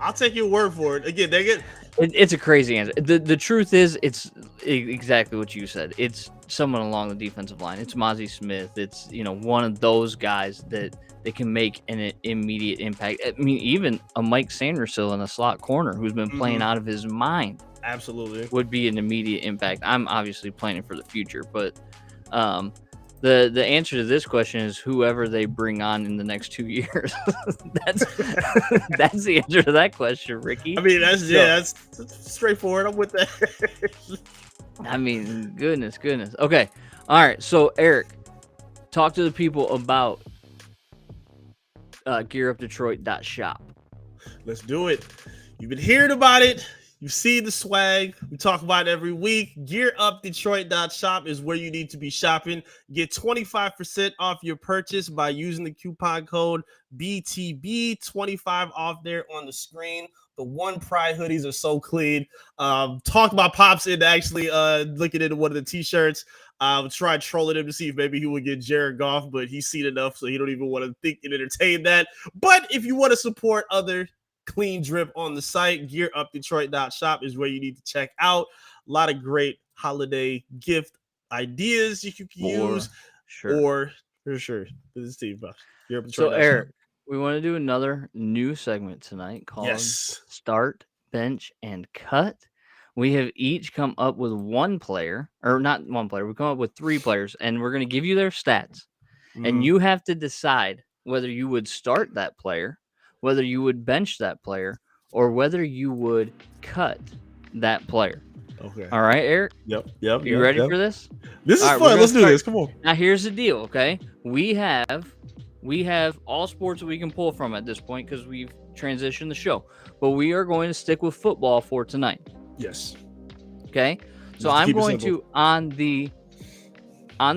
I'll take your word for it. Again, it's a crazy answer. The truth is, it's exactly what you said. It's someone along the defensive line. It's Mozzie Smith. It's one of those guys that they can make an immediate impact. I mean, even a Mike Sanderson in a slot corner who's been playing out of his mind. Absolutely. Would be an immediate impact. I'm obviously planning for the future, but the answer to this question is whoever they bring on in the next 2 years. that's the answer to that question, Ricky. I mean, that's straightforward. I'm with that. I mean, goodness. Okay. All right. So, Eric, talk to the people about gearupdetroit.shop. Let's do it. You've been hearing about it. You see the swag. We talk about it every week. GearUpDetroit.shop is where you need to be shopping. Get 25% off your purchase by using the coupon code BTB25 off there on the screen. The One Pride hoodies are so clean. Talked about Pops into actually looking into one of the t-shirts. Tried trolling him to see if maybe he would get Jared Goff, but he's seen enough, so he don't even want to think and entertain that. But if you want to support other clean drip on the site, gearupdetroit.shop is where you need to check out. A lot of great holiday gift ideas you can use. Or for sure. This is Steve. So Eric, we want to do another new segment tonight called Start, Bench, and Cut. We have each come up with one player, or not one player. We come up with 3 players, and we're going to give you their stats. And you have to decide whether you would start that player, whether you would bench that player, or whether you would cut that player. Okay. All right, Eric? Yep. You ready for this? This is fun. Let's do this. Come on. Now, here's the deal, okay? We have all sports that we can pull from at this point because we've transitioned the show. But we are going to stick with football for tonight. Yes. Okay? So I'm going to on the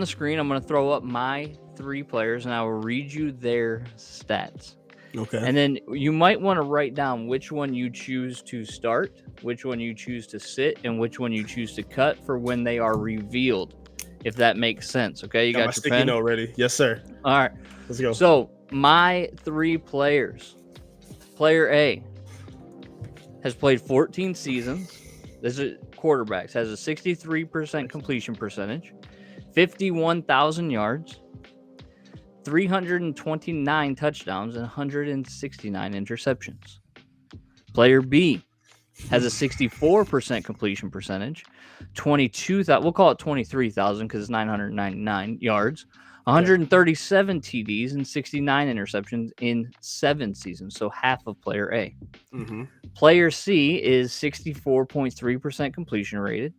screen. I'm going to throw up my 3 players, and I will read you their stats. Okay. And then you might want to write down which one you choose to start, which one you choose to sit, and which one you choose to cut for when they are revealed, if that makes sense. Okay, you got my your sticky pen? note ready. Yes, sir. All right. Let's go. So my 3 players. Player A has played 14 seasons. This is quarterbacks. Has a 63% completion percentage, 51,000 yards, 329 touchdowns, and 169 interceptions. Player B has a 64% completion percentage, 22,000. We'll call it 23,000 because it's 999 yards, 137 TDs, and 69 interceptions in 7 seasons. So half of Player A. Mm-hmm. Player C is 64.3% completion rated,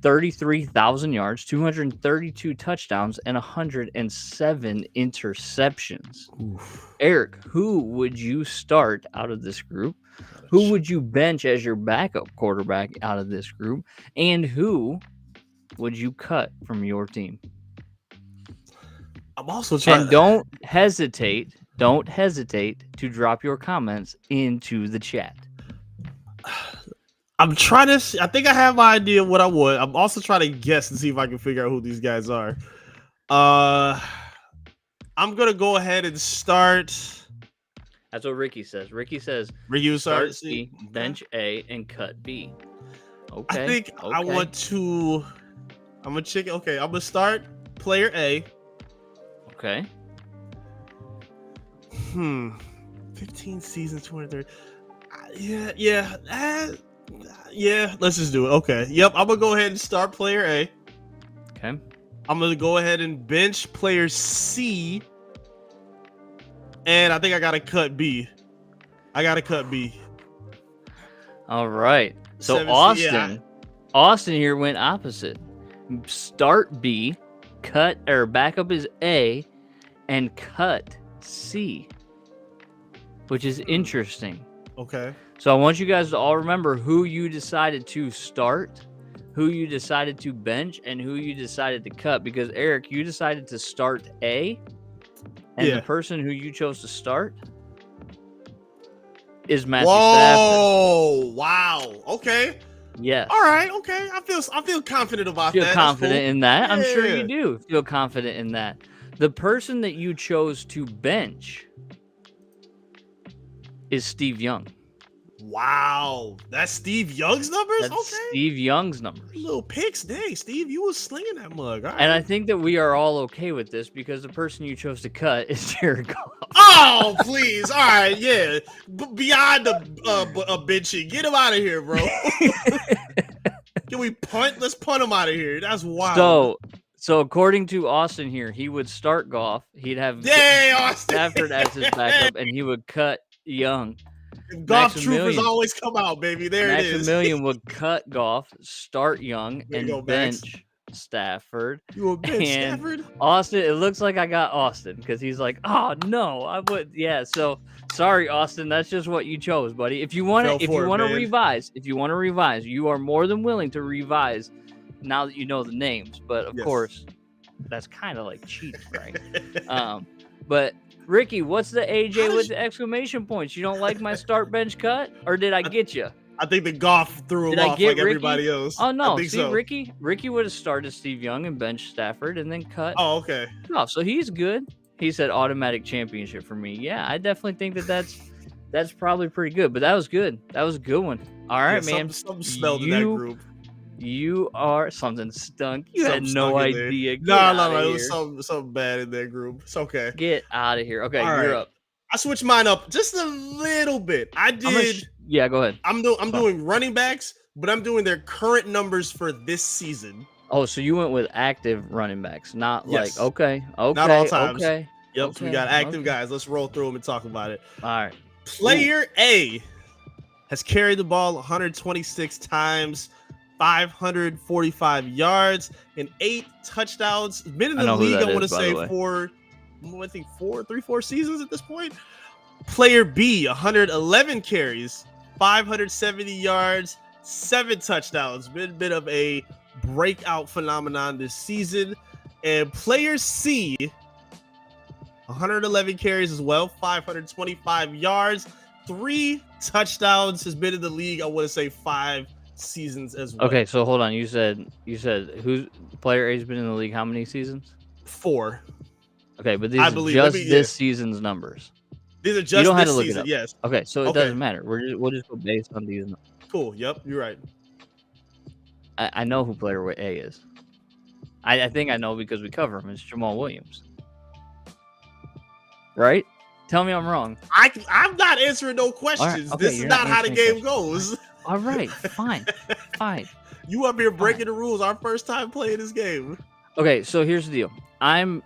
33,000 yards, 232 touchdowns, and 107 interceptions. Oof. Eric, who would you start out of this group? Who would you bench as your backup quarterback out of this group? And who would you cut from your team? I'm also trying. And don't hesitate to drop your comments into the chat. I'm trying to. I think I have my idea of what I would. I'm also trying to guess and see if I can figure out who these guys are. I'm gonna go ahead and start. That's what Ricky says. Ricky says Ryu start C, bench A, and cut B. Okay. I think I want to. I'm gonna check. Okay, I'm gonna start player A. Okay. 15 seasons, 230. Yeah. Let's just do it. Okay. Yep. I'm gonna go ahead and start player A. Okay. I'm gonna go ahead and bench player C. And I think I gotta cut B. All right. So 7C, Austin here went opposite. Start B, cut or backup is A, and cut C, which is interesting. Okay. So I want you guys to all remember who you decided to start, who you decided to bench, and who you decided to cut. Because Eric, you decided to start A, and the person who you chose to start is Matthew Stafford. Whoa! Wow. Okay. Yes. All right. Okay. I feel confident about that. Feel confident in that? Yeah. I'm sure you do feel confident in that. The person that you chose to bench is Steve Young. Wow. That's Steve Young's numbers? That's Steve Young's numbers. Little picks. Dang, Steve, you was slinging that mug. All right. And I think that we are all okay with this because the person you chose to cut is Jared Goff. Oh, please. All right. Yeah. Beyond the benching. Get him out of here, bro. Can we punt? Let's punt him out of here. That's wild. So according to Austin here, he would start Goff. He'd have Stafford as his backup, and he would cut Young. Goff troopers always come out, baby. There it is. Maximilian would cut Goff, start Young, and bench Stafford. You will bench Stafford? Austin, it looks like I got Austin because he's like, oh no, I would. Yeah. So sorry, Austin. That's just what you chose, buddy. If you want to revise, you are more than willing to revise now that you know the names. But of course, that's kind of like cheating, right? But Ricky, what's the AJ with the exclamation points? You don't like my start bench cut, or did I get you? I think the Goff threw him off like everybody else. Oh no, see, so. Ricky would have started Steve Young and benched Stafford and then cut. Oh, okay. Oh, so he's good. He said automatic championship for me. Yeah, I definitely think that's probably pretty good. But that was good. That was a good one. All right, man. Something smelled in that group. You are something stunk. You had no idea. No. It was something bad in that group. It's okay. Get out of here. Okay, you're up. I switched mine up just a little bit. I did. Yeah, go ahead. I'm doing running backs, but I'm doing their current numbers for this season. Oh, so you went with active running backs, not like okay, not all times. Okay. Yep. Okay, so we got active guys. Let's roll through them and talk about it. All right. Player A has carried the ball 126 times. 545 yards and 8 touchdowns. Been in the league, I want to say, for 4 seasons at this point. Player B, 111 carries, 570 yards, 7 touchdowns. Been a bit of a breakout phenomenon this season. And player C, 111 carries as well, 525 yards, 3 touchdowns, has been in the league, I want to say 5 seasons as well. Okay, so hold on. You said who's player A's been in the league how many seasons? 4. Okay, but these I are believe. just this season's numbers. These are You just don't have this to look it season, up. yes. Okay, so it Okay. doesn't matter. We'll just go based on these numbers. Cool. Yep, you're right. I know who player A is. I think I know because we cover him. It's Jamal Williams. Right? Tell me I'm wrong. I'm not answering no questions. okay, This is you're not not how the answering game goes. All right, fine. Fine. You up here breaking the rules. Our first time playing this game. Okay, so here's the deal. I'm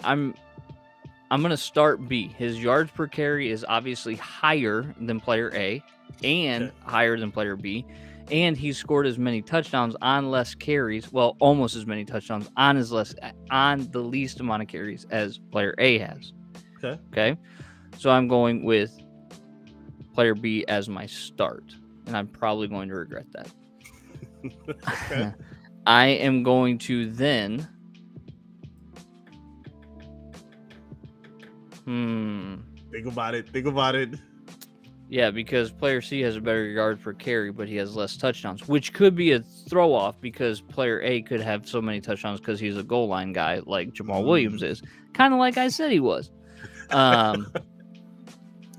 gonna start B. His yards per carry is obviously higher than player A and higher than player B. And he scored as many touchdowns on less carries. Well, almost as many touchdowns on the least amount of carries as player A has. Okay. So I'm going with player B as my start. And I'm probably going to regret that. Okay. I am going to then. Think about it. Yeah, because player C has a better yards per carry, but he has less touchdowns, which could be a throw off because player A could have so many touchdowns because he's a goal line guy like Jamal Williams is. Kind of like I said he was.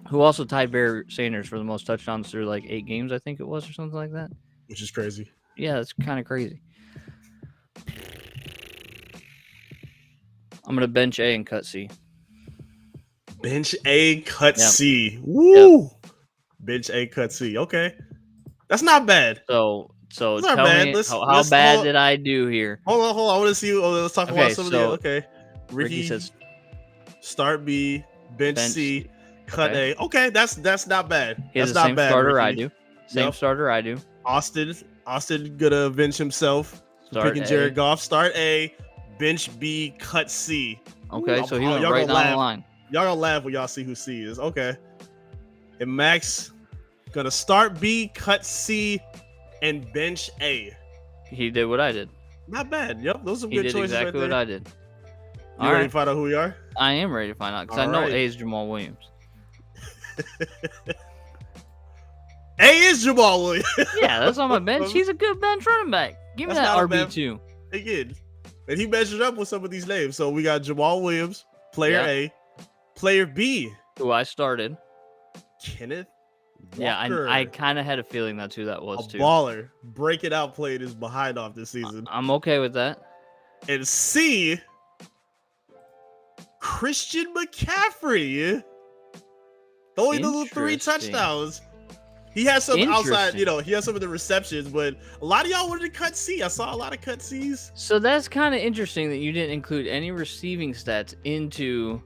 Who also tied Barry Sanders for the most touchdowns through like 8 games, I think it was, or something like that. Which is crazy. Yeah, that's kind of crazy. I'm going to bench A and cut C. Bench A, cut C. Woo! Yep. Bench A, cut C. Okay. That's not bad. So tell me how bad did I do here? Hold on. I want to see. Let's talk about some of the. Okay. Ricky says start B, bench C, cut A. Okay, that's not bad. He has that's the same bad, starter Ricky. I do. Same starter I do. Austin gonna avenge himself. Picking Jared Goff. Start A, bench B, cut C. Okay, so he went right down the line. Y'all gonna laugh when y'all see who C is. Okay. And Max gonna start B, cut C, and bench A. He did what I did. Not bad. Yep, those are he good did choices. Exactly right what I did. You ready to find out who we are? I am ready to find out because I know A is Jamal Williams. A is Jamal Williams. Yeah, that's on my bench. He's a good bench running back. Give me that RB2. Again, and he measured up with some of these names. So we got Jamal Williams, player A, player B, who I started. Kenneth Walker. Yeah, I kind of had a feeling that's who that was too. Baller. Breaking out played his behind off this season. I'm okay with that. And C, Christian McCaffrey. Only the 3 touchdowns. He has some outside, he has some of the receptions, but a lot of y'all wanted to cut C. I saw a lot of cut C's. So that's kind of interesting that you didn't include any receiving stats into.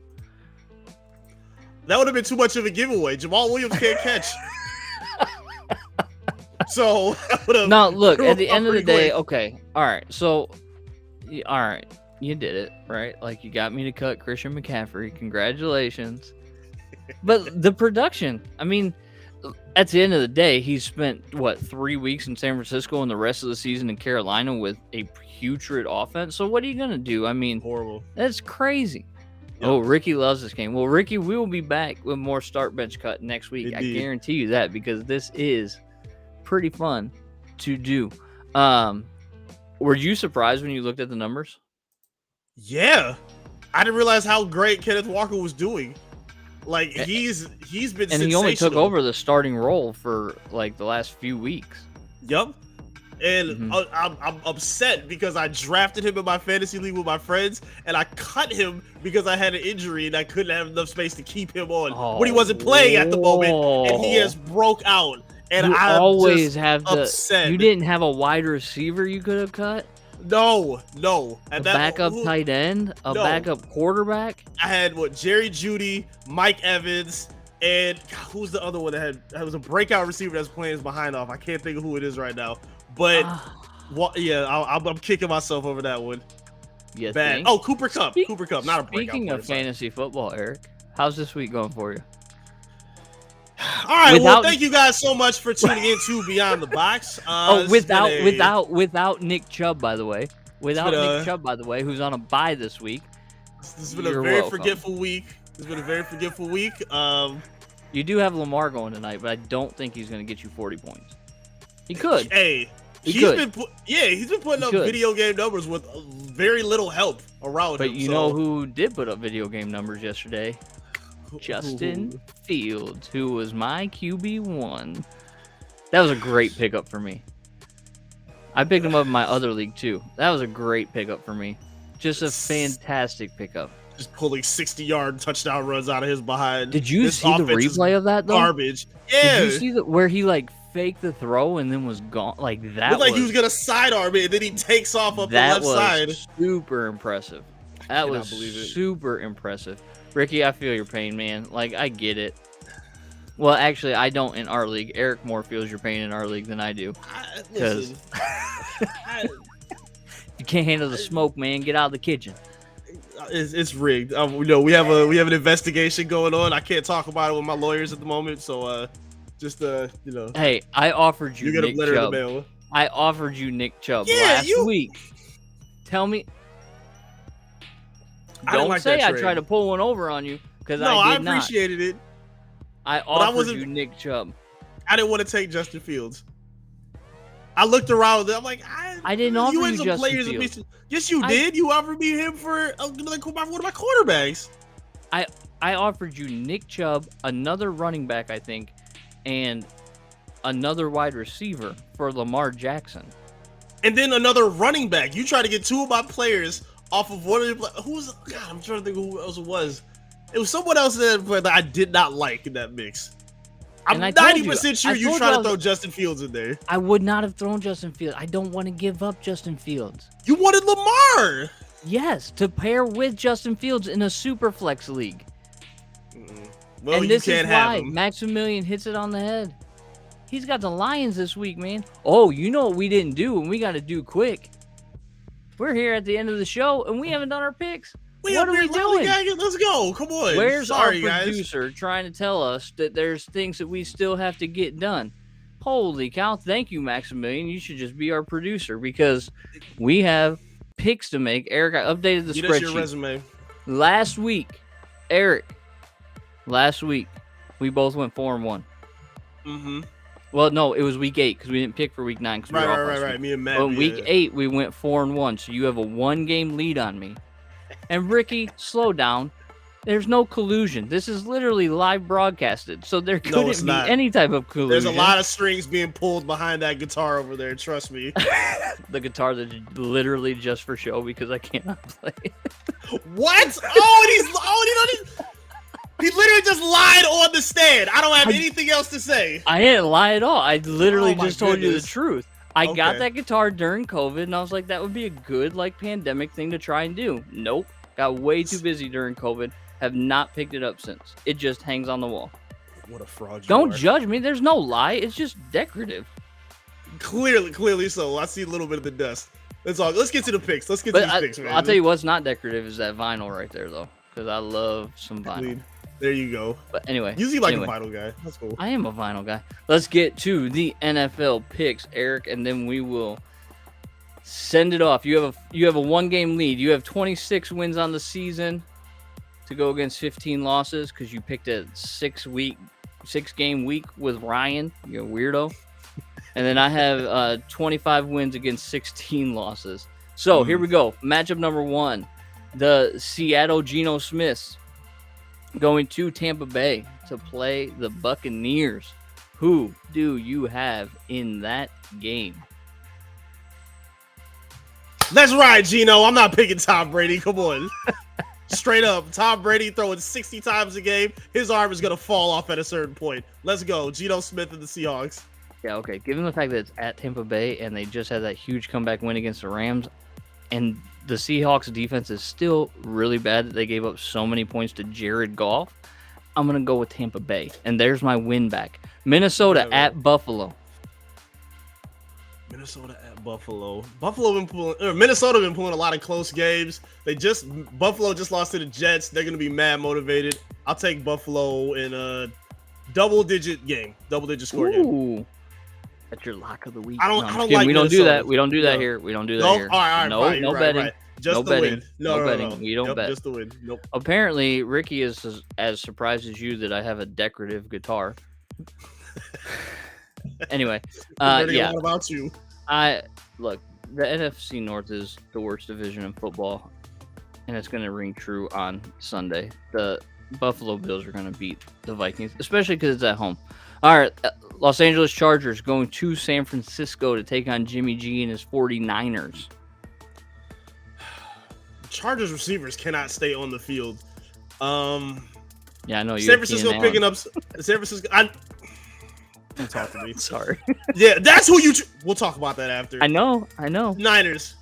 That would have been too much of a giveaway. Jamal Williams can't catch. So now look, at the end of the day, okay, all right. So, all right, you did it right. Like you got me to cut Christian McCaffrey. Congratulations. But the production, I mean, at the end of the day, he spent 3 weeks in San Francisco and the rest of the season in Carolina with a putrid offense. So what are you gonna do? I mean, horrible. That's crazy. Yep. Oh, Ricky loves this game. Well, Ricky, we will be back with more start bench cut next week. Indeed. I guarantee you that because this is pretty fun to do. Were you surprised when you looked at the numbers? Yeah, I didn't realize how great Kenneth Walker was doing. Like he's been and he only took over the starting role for like the last few weeks. Yep. And I'm upset because I drafted him in my fantasy league with my friends, and I cut him because I had an injury and I couldn't have enough space to keep him on when he wasn't playing at the moment, and he has broke out. And I always have upset. You didn't have a wide receiver you could have cut. No. A backup tight end, backup quarterback. I had Jerry Jeudy, Mike Evans, and who's the other one that was a breakout receiver that's playing his behind off. I can't think of who it is right now, but I'm kicking myself over that one. Yes. Bad. Oh, Cooper Kupp, not a breakout. Speaking of fantasy football, Eric, how's this week going for you? All right, well, thank you guys so much for tuning in to Beyond the Box. Without Nick Chubb, by the way. Nick Chubb, by the way, who's on a bye this week. This has been a very forgetful week. You do have Lamar going tonight, but I don't think he's going to get you 40 points. He could. Hey, he's been putting up video game numbers with very little help around him. But you know who did put up video game numbers yesterday? Justin Fields, who was my QB1. That was a great pickup for me. I picked him up in my other league too. That was a great pickup for me. Just a fantastic pickup. Just pulling 60-yard touchdown runs out of his behind. Did you see the replay of that though? Garbage. Yeah. Did you see where he like faked the throw and then was gone? Like that. Looked like he was gonna sidearm it and then he takes off up the left side. That was super impressive. That was super impressive. Ricky, I feel your pain, man. Like, I get it. Well, actually, I don't in our league. Eric more feels your pain in our league than I do. Because you can't handle the smoke, man. Get out of the kitchen. It's rigged. We have an investigation going on. I can't talk about it with my lawyers at the moment. So, Hey, I offered you. You get a letter in the mail. I offered you Nick Chubb last week. Tell me. Don't say I tried to pull one over on you because I did not. I appreciated it. I offered you Nick Chubb. I didn't want to take Justin Fields. I looked around. I'm like, I didn't offer you Justin Fields. Yes, you did. You offered me him for one of my quarterbacks. I offered you Nick Chubb, another running back, I think, and another wide receiver for Lamar Jackson. And then another running back. You tried to get two of my players off of one of the I'm trying to think who else it was. It was someone else that I did not like in that mix. I'm 90% sure you tried to throw Justin Fields in there. I would not have thrown Justin Fields. I don't want to give up Justin Fields. You wanted Lamar. Yes, to pair with Justin Fields in a super flex league. Well, and this is why Maximilian hits it on the head. He's got the Lions this week, man. Oh, you know what we didn't do and we got to do quick. We're here at the end of the show, and we haven't done our picks. What are we doing? Let's go. Come on. Where's our producer trying to tell us that there's things that we still have to get done? Holy cow. Thank you, Maximilian. You should just be our producer because we have picks to make. Eric, I updated the spreadsheet. Your resume. Last week, we both went 4-1. Mm-hmm. Well, no, it was week 8 because we didn't pick for week 9 because we were off last week. Me and Matt. But week 8, we went 4-1, so you have a 1-game lead on me. And Ricky, slow down. There's no collusion. This is literally live broadcasted, so there couldn't be any type of collusion. There's a lot of strings being pulled behind that guitar over there. Trust me. The guitar that's literally just for show because I cannot play. What? He literally just lied on the stand. I don't have anything else to say. I didn't lie at all. I literally just told you the truth. I got that guitar during COVID, and I was like, that would be a good pandemic thing to try and do. Nope. Got way too busy during COVID. Have not picked it up since. It just hangs on the wall. What a fraud you Don't are. judge me. There's no lie. It's just decorative. Clearly so. I see a little bit of the dust. That's all. Let's get to the picks. Let's get to these picks, man. I'll tell you what's not decorative is that vinyl right there, though, because I love some vinyl. There you go. But anyway. You seem like a vinyl guy. That's cool. I am a vinyl guy. Let's get to the NFL picks, Eric, and then we will send it off. You have a 1-game lead. You have 26 wins on the season to go against 15 losses because you picked a 6-game week with Ryan. You're a weirdo. And then I have 25 wins against 16 losses. So here we go. Matchup number 1. The Seattle Geno Smiths going to Tampa Bay to play the Buccaneers. Who do you have in that game? Let's ride, Geno. I'm not picking Tom Brady. Come on. Straight up. Tom Brady throwing 60 times a game. His arm is going to fall off at a certain point. Let's go. Geno Smith and the Seahawks. Yeah, okay. Given the fact that it's at Tampa Bay and they just had that huge comeback win against the Rams, and the Seahawks defense is still really bad that they gave up so many points to Jared Goff, I'm going to go with Tampa Bay. And there's my win back. Minnesota at Buffalo. Minnesota at Buffalo. Minnesota been pulling a lot of close games. Buffalo just lost to the Jets. They're going to be mad motivated. I'll take Buffalo in double-digit game, double-digit score game. Ooh. That's your lock of the week. I don't Kidding. like We don't do Minnesota. that. We don't do that No. here. We don't do that No? here. All right, No, fine, no you're right, betting. right. Just No the betting. win. No, No betting. no. We don't Yep, bet. just the win. Nope. Apparently, Ricky is as surprised as you that I have a decorative guitar. Anyway, Learning a lot about you. Look, the NFC North is the worst division in football, and it's going to ring true on Sunday. The Buffalo Bills are going to beat the Vikings, especially because it's at home. All right, Los Angeles Chargers going to San Francisco to take on Jimmy G and his 49ers. Chargers receivers cannot stay on the field. Yeah, I know. San Francisco picking up. San Francisco. Don't talk to me. Sorry. Yeah, that's who you. We'll talk about that after. I know. Niners.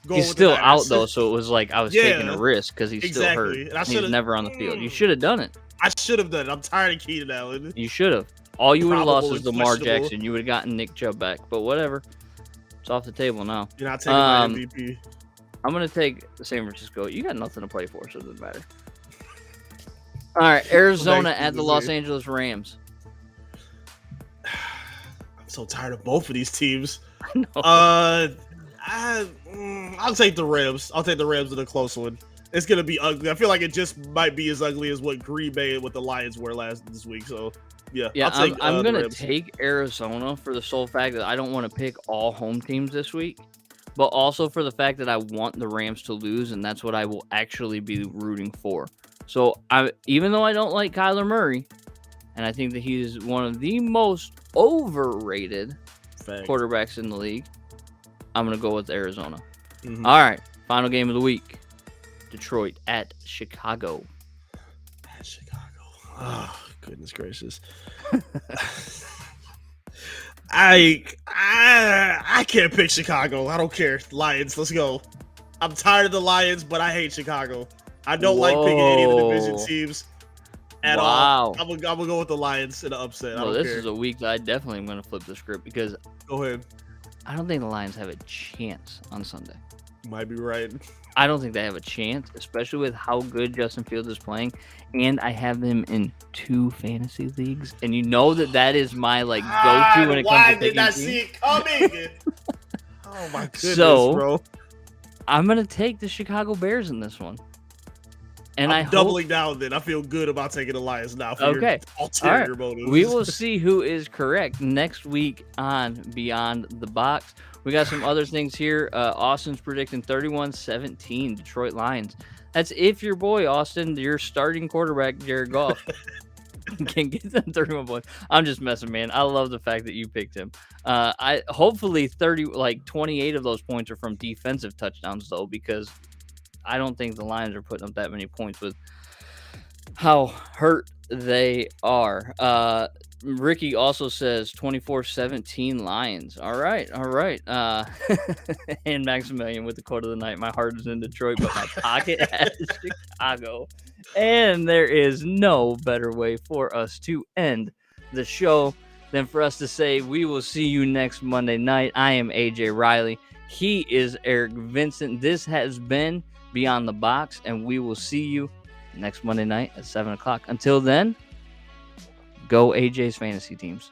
He's still out though, so it was like I was taking a risk because he's still hurt. And he's never on the field. You should have done it. I should have done it. I'm tired of Keenan Allen. You should have. All you would have lost is Lamar questionable. Jackson. You would have gotten Nick Chubb back, but whatever. It's off the table now. You're not taking my MVP. I'm gonna take San Francisco. You got nothing to play for, so it doesn't matter. All right, Arizona at the Los Angeles Rams. I'm so tired of both of these teams. I know. I'll take the Rams. I'll take the Rams in a close one. It's gonna be ugly. I feel like it just might be as ugly as what Green Bay and what the Lions were this week. So yeah, I'm gonna take Arizona for the sole fact that I don't want to pick all home teams this week, but also for the fact that I want the Rams to lose, and that's what I will actually be rooting for. So even though I don't like Kyler Murray, and I think that he's one of the most overrated quarterbacks in the league, I'm going to go with Arizona. Mm-hmm. All right, final game of the week. Detroit at Chicago. At Chicago. Oh, goodness gracious. I can't pick Chicago. I don't care. Lions, let's go. I'm tired of the Lions, but I hate Chicago. I don't like picking any of the division teams at all. I'm gonna go with the Lions in an upset. Well, this is a week that I definitely am gonna flip the script because go ahead. I don't think the Lions have a chance on Sunday. You might be right. I don't think they have a chance, especially with how good Justin Fields is playing, and I have them in 2 fantasy leagues, and you know that is my go-to when it comes to picking teams. Why did I see it coming? Oh my goodness, bro! I'm gonna take the Chicago Bears in this one. And I'm doubling down then. I feel good about taking the Lions now for your ulterior motives. We will see who is correct next week on Beyond the Box. We got some other things here. Austin's predicting 31-17 Detroit Lions. That's if your boy, Austin, your starting quarterback, Jared Goff, can get them 31 points. I'm just messing, man. I love the fact that you picked him. Hopefully 28 of those points are from defensive touchdowns, though, because I don't think the Lions are putting up that many points with how hurt they are. Ricky also says 24-17 Lions. All right. And Maximilian with the quote of the night. My heart is in Detroit, but my pocket at Chicago. And there is no better way for us to end the show than for us to say we will see you next Monday night. I am AJ Riley. He is Eric Vincent. This has been Beyond the Box, and we will see you next Monday night at 7 o'clock. Until then, go AJ's fantasy teams.